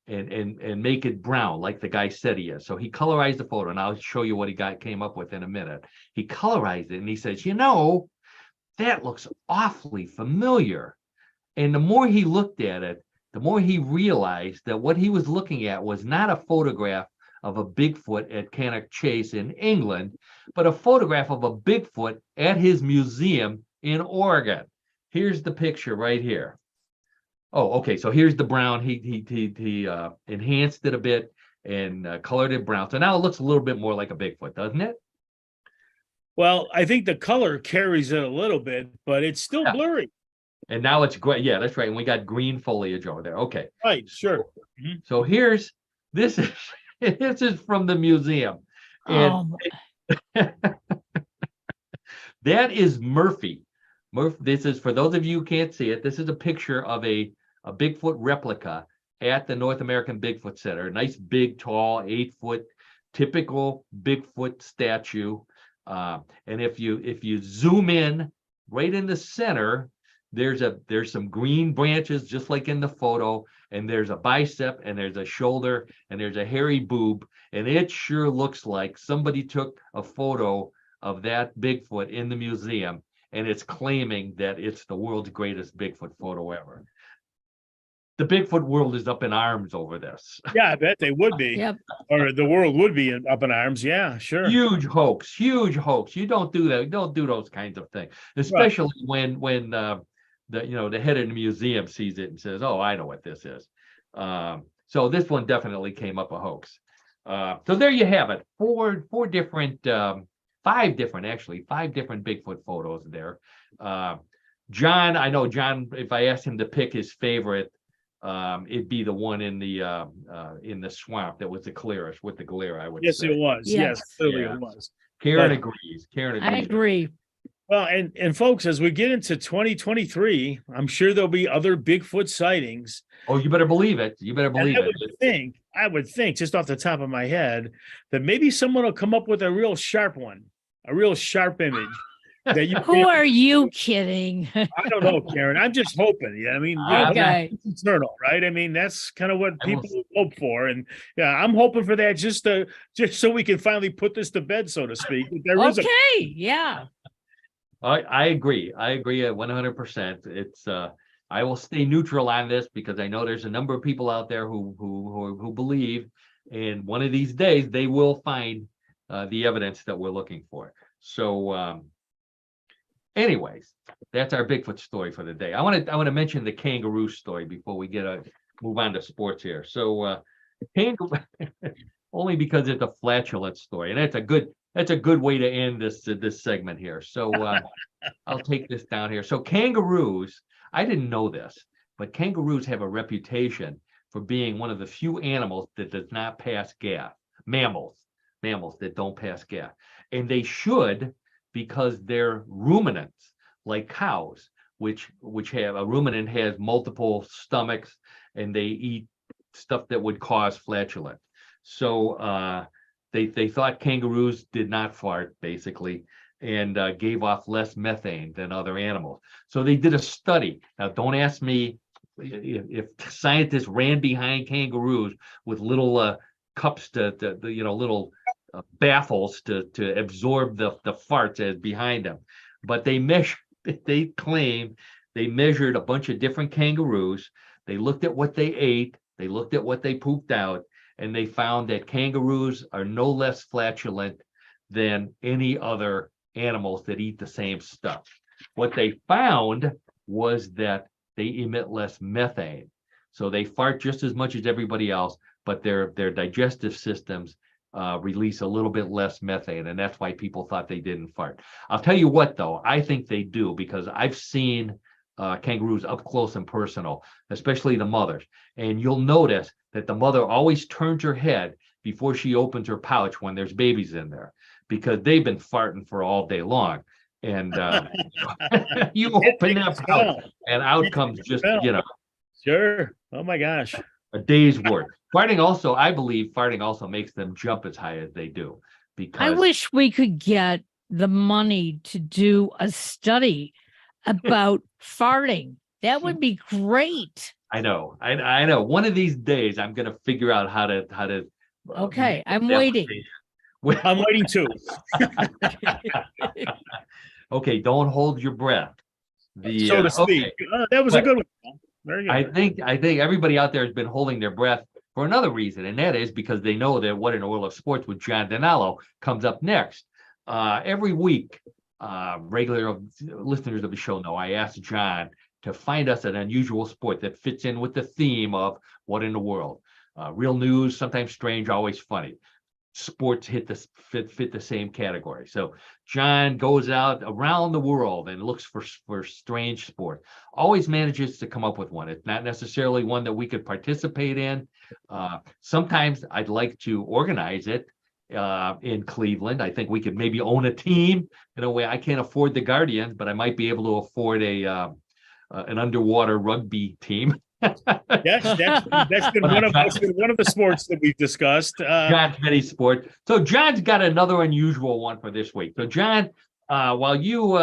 and make it brown like the guy said he is? So he colorized the photo, and I'll show you what he came up with in a minute. He colorized it and he says, that looks awfully familiar. And the more he looked at it, the more he realized that what he was looking at was not a photograph of a Bigfoot at Cannock Chase in England, but a photograph of a Bigfoot at his museum in Oregon. Here's the picture right here. Oh, okay. So here's the brown. He enhanced it a bit and colored it brown. So now it looks a little bit more like a Bigfoot, doesn't it? Well, I think the color carries it a little bit, but it's still blurry. And now it's great. Yeah, that's right. And we got green foliage over there. Okay. Right. Sure. So this is from the museum. And that is Murphy. This is, for those of you who can't see it, this is a picture of a Bigfoot replica at the North American Bigfoot Center. A nice, big, tall, 8-foot, typical Bigfoot statue. And if you zoom in right in the center, there's some green branches just like in the photo, and there's a bicep and there's a shoulder and there's a hairy boob, and it sure looks like somebody took a photo of that Bigfoot in the museum and it's claiming that it's the world's greatest Bigfoot photo ever. the Bigfoot world is up in arms over this. Yeah, I bet they would be. Yep. Or the world would be up in arms. Yeah, sure. Huge hoax, huge hoax. You don't do that. You don't do those kinds of things, especially when the head of the museum sees it and says, "Oh, I know what this is." So this one definitely came up a hoax. So there you have it. Five different Bigfoot photos there. John, I know John, if I asked him to pick his favorite, it'd be the one in the swamp that was the clearest with the glare, I would Yes, say. it was. Yes. Yes, clearly Yeah. it was. Karen But- agrees. Karen I agrees. agree. Well, and folks, as we get into 2023, I'm sure there'll be other Bigfoot sightings. Oh, you better believe it. You better And believe it. I would think, just off the top of my head, that maybe someone will come up with a real sharp one, a real sharp image. That you Who are you kidding? I don't know, Karen. I'm just hoping. Yeah, I mean, Okay. it's eternal, right? I mean, that's kind of what I will- people hope for, and yeah, I'm hoping for that just so we can finally put this to bed, so to speak. There is Okay. Yeah. I agree. I agree at 100%. It's I will stay neutral on this because I know there's a number of people out there who believe, and one of these days they will find the evidence that we're looking for. So, anyways, that's our Bigfoot story for the day. I want to mention the kangaroo story before we move on to sports here. So, kangaroo, only because it's a flatulent story, and that's a good way to end this segment here. So I'll take this down here. So kangaroos, I didn't know this, but kangaroos have a reputation for being one of the few animals that does not pass gas. Mammals that don't pass gas. And they should, because they're ruminants, like cows, which have a ruminant has multiple stomachs and they eat stuff that would cause flatulence. So they thought kangaroos did not fart, basically, and gave off less methane than other animals. So they did a study. Now, don't ask me if scientists ran behind kangaroos with little cups little baffles to absorb the farts as behind them. But they claim they measured a bunch of different kangaroos. They looked at what they ate. They looked at what they pooped out. And they found that kangaroos are no less flatulent than any other animals that eat the same stuff. What they found was that they emit less methane. So they fart just as much as everybody else, but their digestive systems release a little bit less methane. And that's why people thought they didn't fart. I'll tell you what, though, I think they do, because I've seen kangaroos up close and personal, especially the mothers. And you'll notice that the mother always turns her head before she opens her pouch when there's babies in there, because they've been farting for all day long. And you open that pouch and out comes just, Sure. Oh my gosh. a day's worth. I believe farting also makes them jump as high as they do. Because I wish we could get the money to do a study about farting. That would be great. I know. One of these days I'm gonna figure out how to Okay, I'm that waiting. application. I'm waiting too. Okay, don't hold your breath. So to speak. Okay. That was a But good one. Very good. I think everybody out there has been holding their breath for another reason, and that is because they know that What in the World of Sports with John DiNallo comes up next. Every week, regular listeners of the show know I ask John to find us an unusual sport that fits in with the theme of What in the World. Real news, sometimes strange, always funny. Sports fit the same category. So John goes out around the world and looks for strange sport. Always manages to come up with one. It's not necessarily one that we could participate in. Sometimes I'd like to organize it in Cleveland. I think we could maybe own a team in a way. I can't afford the Guardians, but I might be able to afford an underwater rugby team. Yes, that's been one of the sports that we've discussed. John's many sport. So John's got another unusual one for this week. So John, while you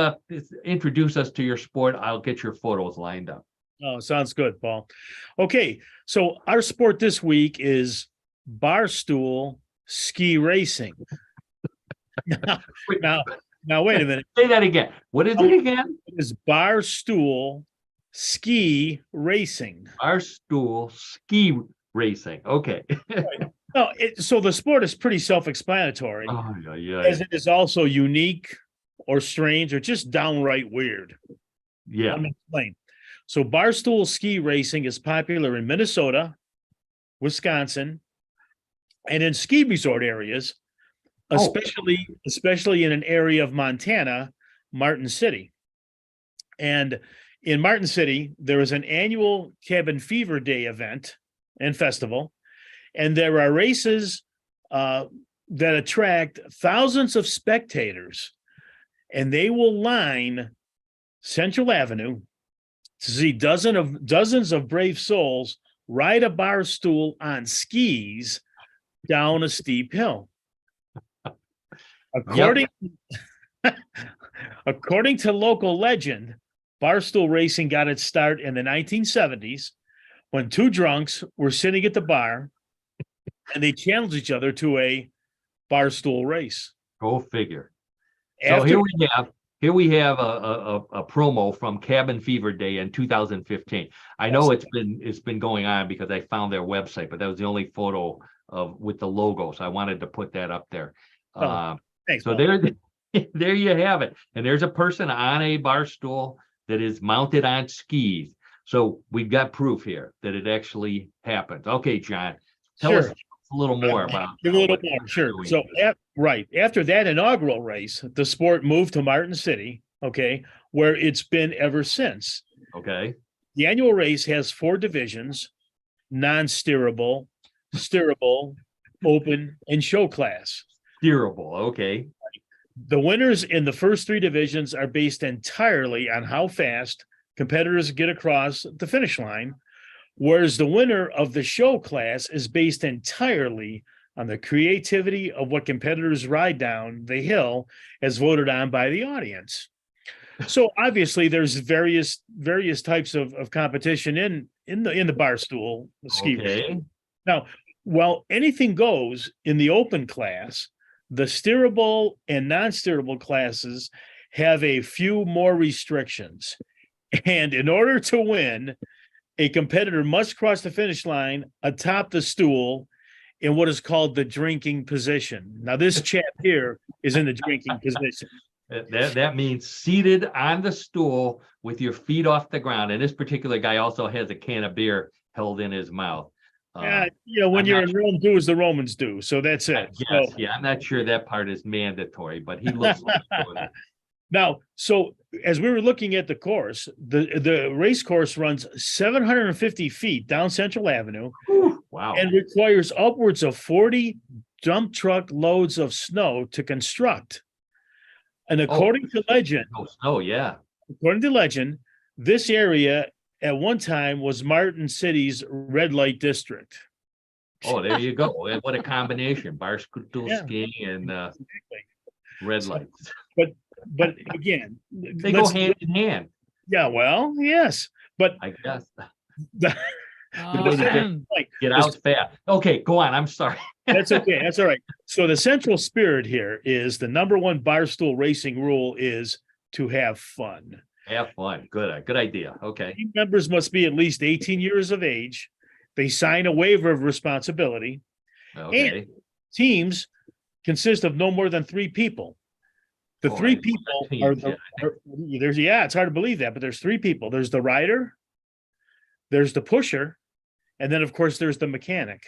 introduce us to your sport, I'll get your photos lined up. Oh, sounds good, Paul. Okay, so our sport this week is barstool ski racing. Now, wait a minute. Say that again. What is it again? It is barstool ski racing. Barstool ski racing. Okay. No, so the sport is pretty self-explanatory, Oh, yeah, as it is also unique or strange or just downright weird. yeah. Let me explain. So barstool ski racing is popular in Minnesota, Wisconsin, and in ski resort areas, Oh. especially in an area of Montana, Martin City. And in Martin City, there is an annual Cabin Fever Day event and festival, and there are races that attract thousands of spectators, and they will line Central Avenue to see dozens of brave souls ride a bar stool on skis down a steep hill. According to local legend, barstool racing got its start in the 1970s when two drunks were sitting at the bar and they challenged each other to a barstool race. Go figure. So here we have a promo from Cabin Fever Day in 2015. I know it's been going on because I found their website, but that was the only photo with the logo. So I wanted to put that up there. Thanks. So Paul. there you have it. And there's a person on a bar stool that is mounted on skis. So we've got proof here that it actually happened. Okay, John, tell us a little more about Sure. So after that inaugural race, the sport moved to Martin City, okay, where it's been ever since. Okay. The annual race has 4 divisions: non-steerable, steerable, open, and show class. Steerable, okay. The winners in the first 3 divisions are based entirely on how fast competitors get across the finish line, whereas the winner of the show class is based entirely on the creativity of what competitors ride down the hill as voted on by the audience. So obviously there's various types of competition in the barstool ski race. Now, while anything goes in the open class, the steerable and non-steerable classes have a few more restrictions. And in order to win, a competitor must cross the finish line atop the stool in what is called the drinking position. Now, this chap here is in the drinking position. That means seated on the stool with your feet off the ground. And this particular guy also has a can of beer held in his mouth. When you're in Rome, do as the Romans do. So that's it. Yes, yeah, I'm not sure that part is mandatory, but he looks like doing it. Now, so as we were looking at the course, the race course runs 750 feet down Central Avenue. Wow. And requires upwards of 40 dump truck loads of snow to construct. And according to legend, according to legend, this area at one time was Martin City's red light district. Oh, there you go. What a combination. Barstool skiing and red lights. But again, they go hand in hand. Yeah, well, yes. But I guess. Like, get out fast. Okay, go on. I'm sorry. That's okay. That's all right. So the central spirit here is the number one barstool racing rule is to have fun. Have fun. Good idea. Okay. Team members must be at least 18 years of age. They sign a waiver of responsibility. Okay. And teams consist of no more than 3 people. The 3 people it's hard to believe that, but there's 3 people. There's the rider, there's the pusher, and then of course there's the mechanic.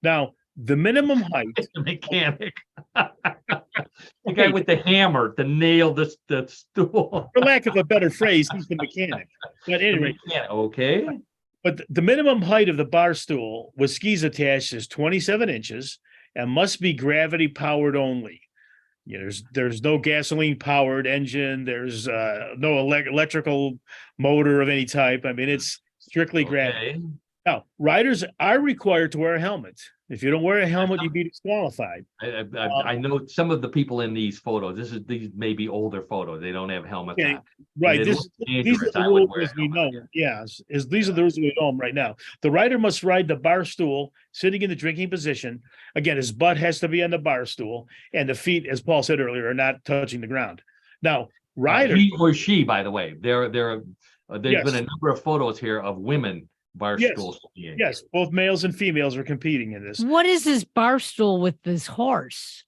Now, the minimum height. The mechanic. The guy with the hammer to nail the stool. For lack of a better phrase, he's the mechanic. But anyway. Okay. But the minimum height of the bar stool with skis attached is 27 inches and must be gravity powered only. There's no gasoline powered engine. There's no electrical motor of any type. I mean, it's strictly gravity. Now, riders are required to wear a helmet. If you don't wear a helmet, you'd be disqualified. I know some of the people in these photos. These may be older photos. They don't have helmets on. Right. These are the rules as we know. Yes, these are the rules we know them right now. The rider must ride the bar stool sitting in the drinking position. Again, his butt has to be on the bar stool, and the feet, as Paul said earlier, are not touching the ground. Now, rider he or she, by the way, they're There's been Yes. a number of photos here of women barstool skiing. Yes, both males and females are competing in this. What is this bar stool with this horse?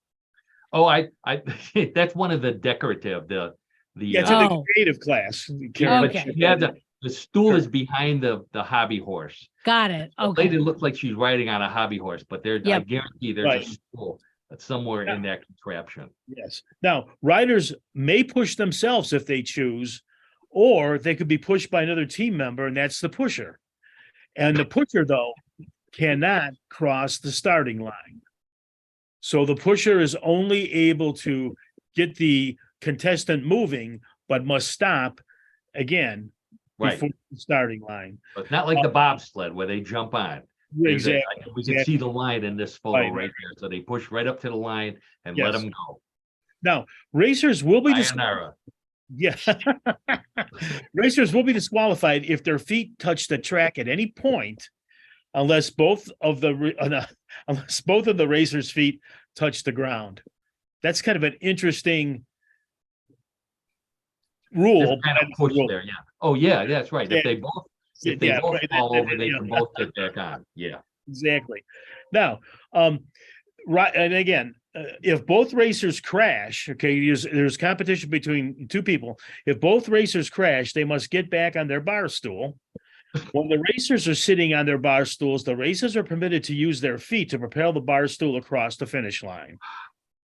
Oh, I that's one of the decorative, the Yeah, it's in the Oh. creative class. yeah, but Okay. yeah, the stool is behind the hobby horse. Got it. The lady Okay. looks like she's riding on a hobby horse, but I Yep. guarantee there's Right. a stool somewhere Yeah. in that contraption. Yes. Now, riders may push themselves if they choose, or they could be pushed by another team member, and that's the pusher. And the pusher, though, cannot cross the starting line. So the pusher is only able to get the contestant moving, but must stop again Right. before the starting line. But it's not like the bobsled where they jump on. Exactly. We can see the line in this photo Right. right there. So they push right up to the line and let Yes. them go. Now, racers will be Sayonara. Yeah. Racers will be disqualified if their feet touch the track at any point, unless both of the racers' feet touch the ground. That's kind of an interesting rule. Just kind of push there, yeah. Oh, yeah, that's right. Yeah. If they Yeah, both right, fall over, they yeah. can both get back on. Yeah. Exactly. Now, right, and again, if both racers crash, okay, there's competition between two people. If both racers crash, they must get back on their bar stool. When the racers are sitting on their bar stools, the racers are permitted to use their feet to propel the bar stool across the finish line.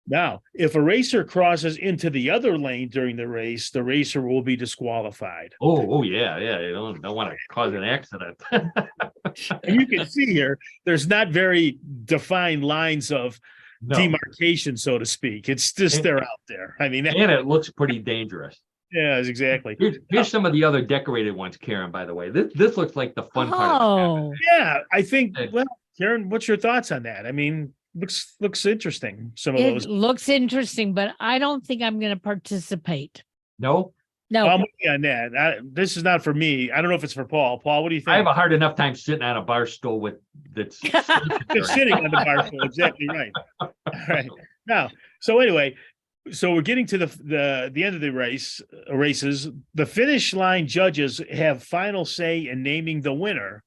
Now, if a racer crosses into the other lane during the race, the racer will be disqualified. Oh, yeah. You don't want to cause an accident. And you can see here, there's not very defined lines of No. demarcation, so to speak. It's just they're out there. I mean, And it looks pretty dangerous. yeah, exactly. Here's some of the other decorated ones, Karen, by the way. This looks like the fun part of it. Oh, Yeah, I think, well, Karen, what's your thoughts on that? I mean, looks interesting. Some of it those. looks interesting, but I don't think I'm going to participate. No? No, I'm with you on that. This is not for me. I don't know if it's for Paul. Paul, what do you think? I have a hard enough time sitting on a bar stool with that's Just sitting on the bar stool. Exactly right. All right. Now, so anyway, so we're getting to the end of the races. The finish line judges have final say in naming the winner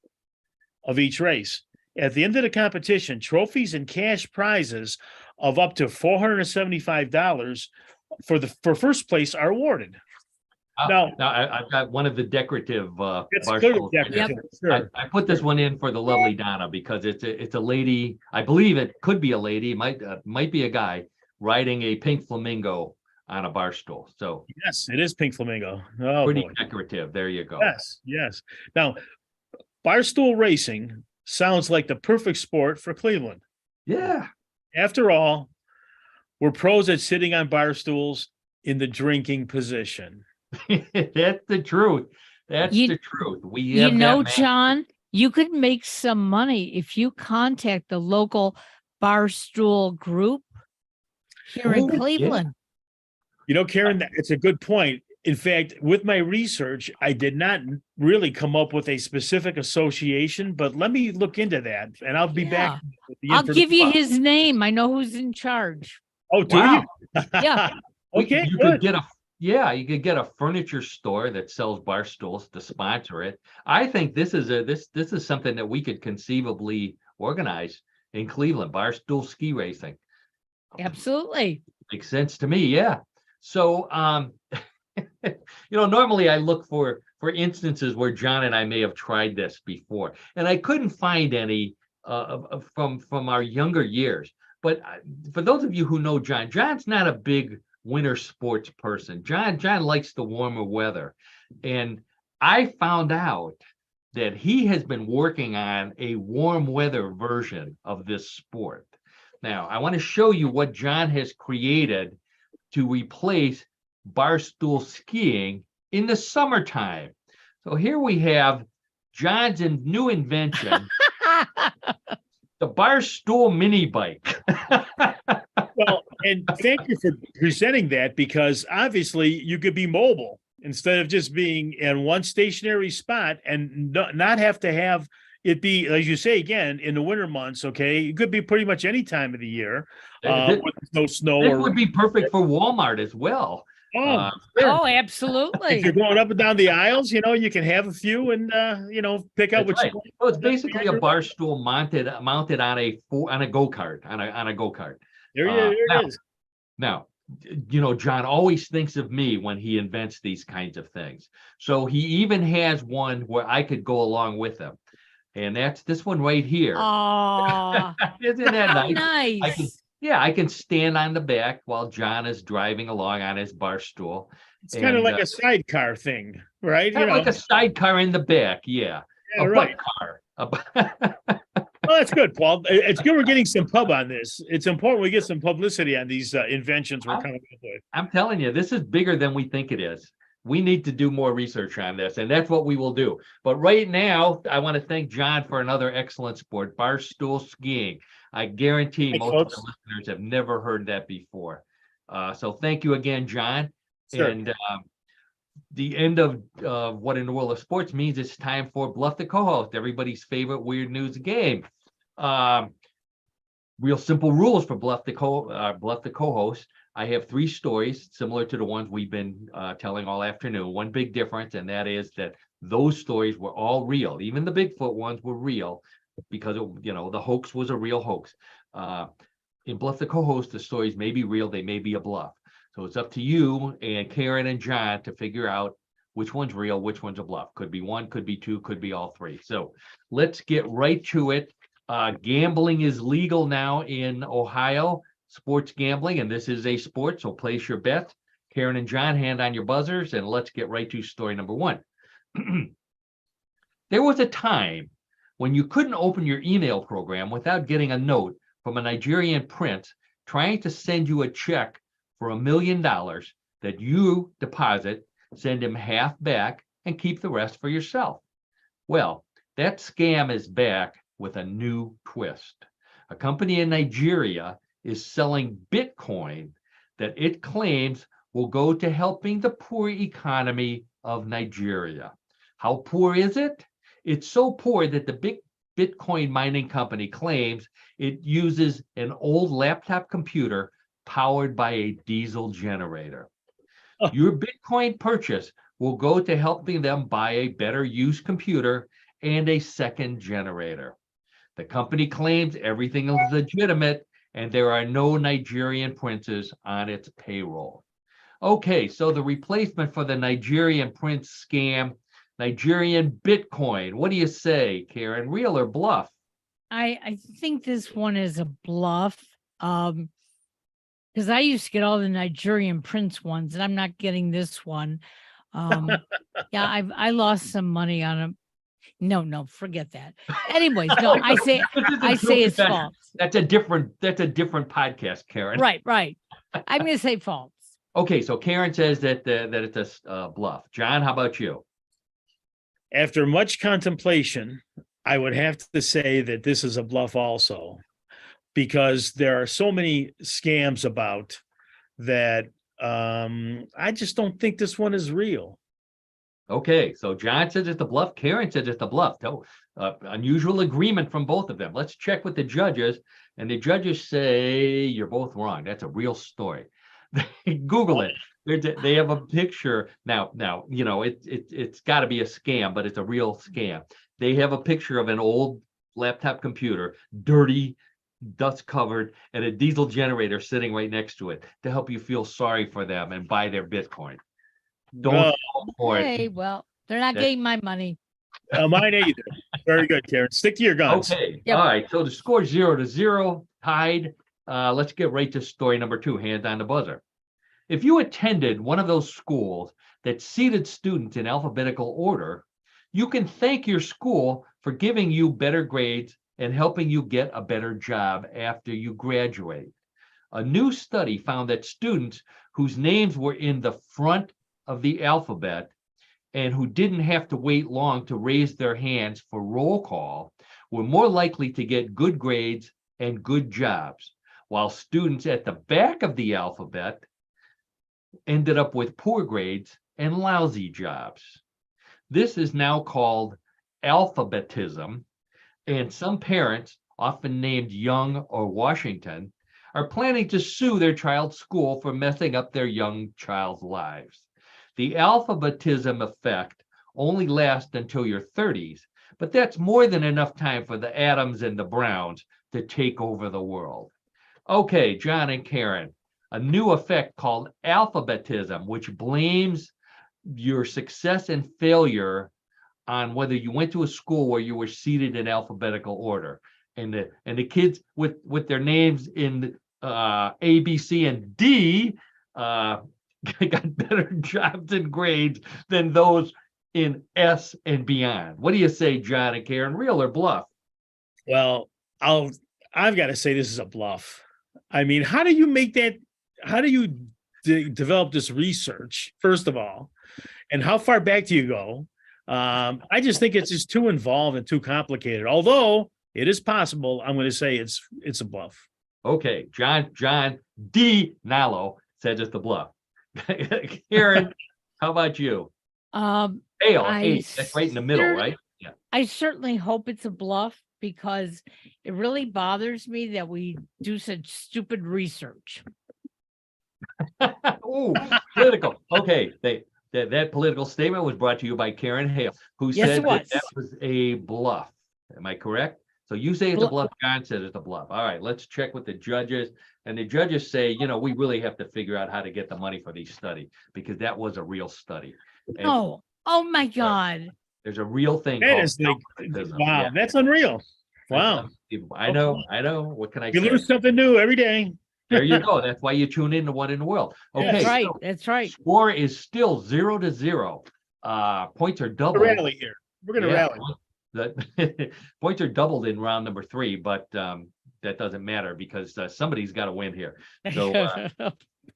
of each race. At the end of the competition, trophies and cash prizes of up to $475 for first place are awarded. Now I've got one of the decorative It's bar good. stools. Decorative, sure. I put this one in for the lovely Donna because it's a lady. I believe it could be a lady, might be a guy riding a pink flamingo on a bar stool. So Yes, it is pink flamingo. Oh, pretty boy. decorative. There you go. Yes. Now, barstool racing sounds like the perfect sport for Cleveland. Yeah. After all, we're pros at sitting on bar stools in the drinking position. That's the truth. That's You- the truth. We you have know, that man- John, you could make some money if you contact the local barstool group here in Oh, yeah. Cleveland. You know, Karen, it's a good point. In fact, with my research, I did not really come up with a specific association, but let me look into that and I'll be back. With the I'll give you information. his name. I know who's in charge. Oh, do Wow. you? Yeah. Okay, you good. could get you could get a furniture store that sells bar stools to sponsor it. I think this is something that we could conceivably organize in Cleveland, bar stool ski racing. Absolutely. Makes sense to me, yeah. So normally I look for instances where John and I may have tried this before, and I couldn't find any from our younger years. But for those of you who know John, John's not a big winter sports person. John likes the warmer weather, and I found out that he has been working on a warm weather version of this sport. Now, I want to show you what John has created to replace barstool skiing in the summertime. So here we have John's new invention, the barstool mini bike. Well, and thank you for presenting that, because obviously you could be mobile instead of just being in one stationary spot and not have to have it be, as you say, again, in the winter months. Okay, it could be pretty much any time of the year This with no snow. would be perfect for Walmart as well. Oh, sure. Oh, If you're absolutely. going up and down the aisles, you can have a few and pick out That's what right. you want. So it's basically a bar stool mounted on a go-kart, on a go-kart. There it is. Now, John always thinks of me when he invents these kinds of things. So he even has one where I could go along with him. And that's this one right here. Oh, Isn't that how nice? nice. I can stand on the back while John is driving along on his bar stool. It's kind of And, like a sidecar thing, right? kind of like a sidecar in the back. Yeah. Yeah, A right. butt car. Well, that's good, Paul. It's good we're getting some pub on this. It's important we get some publicity on these inventions we're coming up with. I'm telling you, this is bigger than we think it is. We need to do more research on this, and that's what we will do. But right now, I want to thank John for another excellent sport, barstool skiing. I guarantee Thanks, most folks. of the listeners have never heard that before. So thank you again, John. Sure. And the end of What in the World of Sports means it's time for Bluff the Co-host, everybody's favorite weird news game. Real simple rules for Bluff the Co-host. I have 3 stories similar to the ones we've been telling all afternoon. One big difference, and that is that those stories were all real. Even the Bigfoot ones were real because the hoax was a real hoax. In Bluff the Co-host, the stories may be real, they may be a bluff. So it's up to you and Karen and John to figure out which one's real, which one's a bluff. Could be 1, could be 2, could be all 3. So let's get right to it. Gambling is legal now in Ohio, sports gambling, and this is a sport, so place your bet. Karen and John, hand on your buzzers, and let's get right to story number 1. There was a time when you couldn't open your email program without getting a note from a Nigerian prince trying to send you a check for $1 million that you deposit, send him half back, and keep the rest for yourself. Well, that scam is back with a new twist. A company in Nigeria is selling Bitcoin that it claims will go to helping the poor economy of Nigeria. How poor is it? It's so poor that the big Bitcoin mining company claims it uses an old laptop computer powered by a diesel generator. Your Bitcoin purchase will go to helping them buy a better used computer and a second generator. The company claims everything is legitimate and there are no Nigerian princes on its payroll. Okay, so the replacement for the Nigerian prince scam, Nigerian Bitcoin. What do you say, Karen? Real or bluff? I think this one is a bluff. Because I used to get all the Nigerian prince ones, and I'm not getting this one. Yeah, I lost some money on them. No, forget that. Anyways, no, I say it's false. That's a different podcast, Karen. Right. I'm going to say false. Okay, so Karen says that it's a bluff. John, how about you? After much contemplation, I would have to say that this is a bluff also, because there are so many scams about that. I just don't think this one is real. Okay, so John says it's a bluff. Karen says it's a bluff. So, unusual agreement from both of them. Let's check with the judges, and the judges say you're both wrong. That's a real story. Google it. They have a picture now. It's got to be a scam, but it's a real scam. They have a picture of an old laptop computer, dirty, dust covered, and a diesel generator sitting right next to it to help you feel sorry for them and buy their Bitcoin. Don't fall for Hey, it. well, they're not getting my money. Mine either. Very good, Karen. Stick to your guns. Okay. Yep. All right. So the score 0-0, tied. Let's get right to story number 2, hands on the buzzer. If you attended one of those schools that seated students in alphabetical order, you can thank your school for giving you better grades and helping you get a better job after you graduate. A new study found that students whose names were in the front of the alphabet and who didn't have to wait long to raise their hands for roll call were more likely to get good grades and good jobs, while students at the back of the alphabet ended up with poor grades and lousy jobs. This is now called alphabetism, and some parents, often named Young or Washington, are planning to sue their child's school for messing up their young child's lives. The alphabetism effect only lasts until your 30s, but that's more than enough time for the Adams and the Browns to take over the world. Okay, John and Karen, a new effect called alphabetism, which blames your success and failure on whether you went to a school where you were seated in alphabetical order. And the kids with their names in A, B, C, and D got better jobs and grades than those in S and beyond. What do you say, John and Karen? Real or bluff? Well, I've got to say this is a bluff. I mean, how do you make that? How do you develop this research, first of all? And how far back do you go? I just think it's just too involved and too complicated. Although it is possible, I'm going to say it's a bluff. Okay, John DiNallo says it's a bluff. Karen, how about you? Fail. That's right in the middle, right? Yeah. I certainly hope it's a bluff because it really bothers me that we do such stupid research. Ooh, political. Okay, that political statement was brought to you by Karen Hale, who said that was a bluff. Am I correct? So you say it's a bluff. John says it's a bluff. All right, let's check with the judges. And the judges say, we really have to figure out how to get the money for these studies because that was a real study. And oh my God. There's a real thing. That is like, wow, yeah. That's unreal. Wow. I know. What can I say? You learn something new every day. There you go. That's why you tune in to What in the World. Okay. That's right. That's right. Score is still 0-0. Points are doubled. Rally here. We're going to rally. The points are doubled in round number 3, but that doesn't matter because somebody's got to win here. So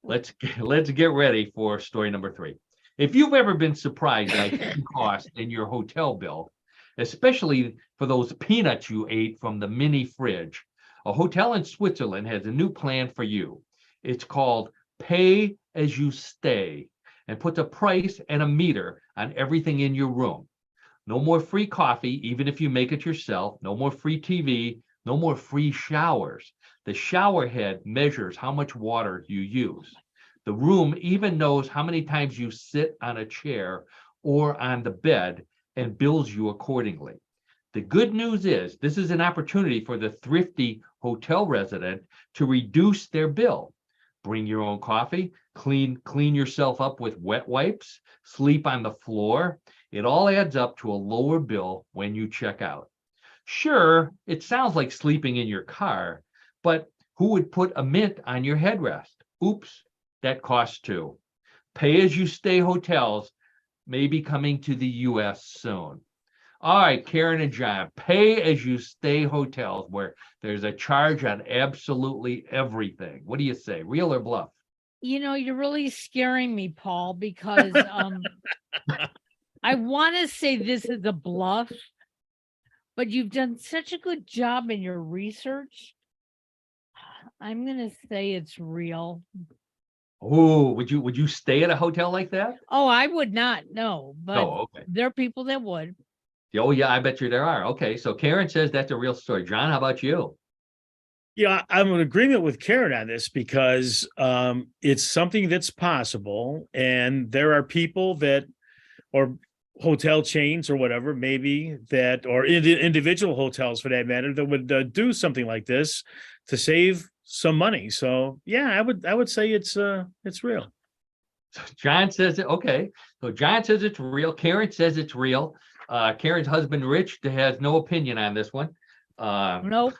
let's get ready for story number 3. If you've ever been surprised by hidden cost in your hotel bill, especially for those peanuts you ate from the mini fridge, a hotel in Switzerland has a new plan for you. It's called Pay As You Stay and puts a price and a meter on everything in your room. No more free coffee, even if you make it yourself. No more free TV. No more free showers. The shower head measures how much water you use. The room even knows how many times you sit on a chair or on the bed and bills you accordingly. The good news is this is an opportunity for the thrifty hotel resident to reduce their bill. Bring your own coffee, clean yourself up with wet wipes, sleep on the floor. It all adds up to a lower bill when you check out. Sure, it sounds like sleeping in your car, but who would put a mint on your headrest? Oops, that costs too. Pay as you stay hotels may be coming to the US soon. All right, Karen and John, pay as you stay hotels where there's a charge on absolutely everything. What do you say, real or bluff? You're really scaring me, Paul, because I want to say this is a bluff, but you've done such a good job in your research. I'm going to say it's real. Oh, would you stay at a hotel like that? Oh, I would not, no, but okay. There are people that would. Oh, yeah, I bet you there are. Okay, so Karen says that's a real story. John, how about you? Yeah, I'm in agreement with Karen on this because it's something that's possible. And there are people that, or hotel chains or whatever, maybe that, or individual hotels for that matter, that would do something like this to save some money. So yeah, I would say it's real. John says it. Okay, so John says it's real. Karen says it's real. Karen's husband, Rich, has no opinion on this one. Nope.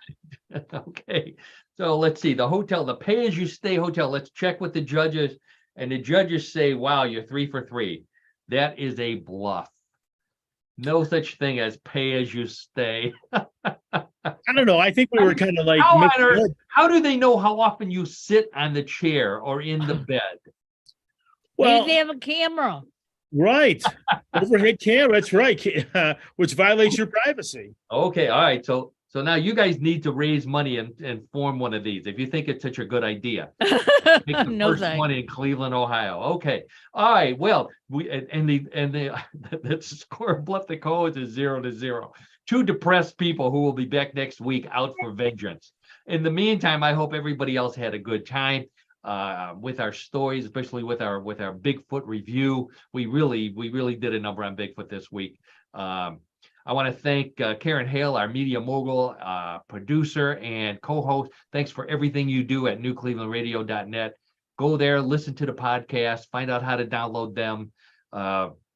Okay, so let's see. The pay-as-you-stay hotel. Let's check with the judges, and the judges say, "Wow, you're 3 for 3." That is a bluff. No such thing as pay-as-you-stay. I don't know. I think we were kind of like, how do they know how often you sit on the chair or in the bed? Well, they have a camera. Right. Overhead camera, that's right. Which violates your privacy. Okay, all right. So So now you guys need to raise money and form one of these if you think it's such a good idea. Make the No first thanks. one in Cleveland, Ohio. Okay. All right. Well, the score of Bluff the Codes is 0-0. Two depressed people who will be back next week out for vengeance. In the meantime, I hope everybody else had a good time with our stories, especially with our Bigfoot review. We really did a number on Bigfoot this week. I want to thank Karen Hale, our media mogul, producer, and co-host. Thanks for everything you do at newclevelandradio.net. Go there, listen to the podcast, find out how to download them.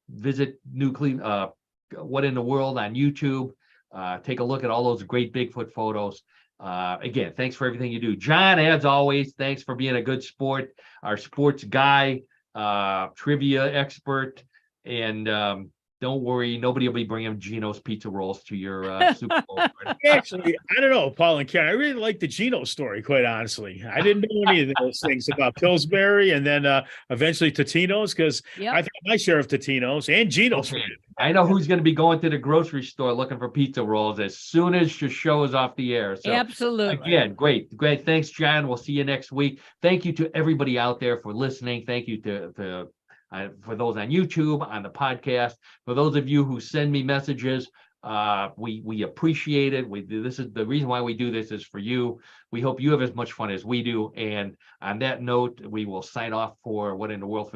Visit New Cleveland, What in the World on YouTube. Take a look at all those great Bigfoot photos. Again, thanks for everything you do. John, as always, thanks for being a good sport, our sports guy, trivia expert, and don't worry, nobody will be bringing Gino's pizza rolls to your Super Bowl party. Actually, I don't know, Paul and Karen. I really like the Gino story, quite honestly. I didn't know any of those things about Pillsbury and then eventually Totino's, because Yep. I've had my share of Totino's and Gino's. Okay. I know who's going to be going to the grocery store looking for pizza rolls as soon as your show is off the air. So Absolutely. again, great. Thanks, John. We'll see you next week. Thank you to everybody out there for listening. Thank you to for those on YouTube, on the podcast, for those of you who send me messages. We appreciate it. This is the reason why we do this, is for you. We hope you have as much fun as we do. And on that note, we will sign off for What in the World for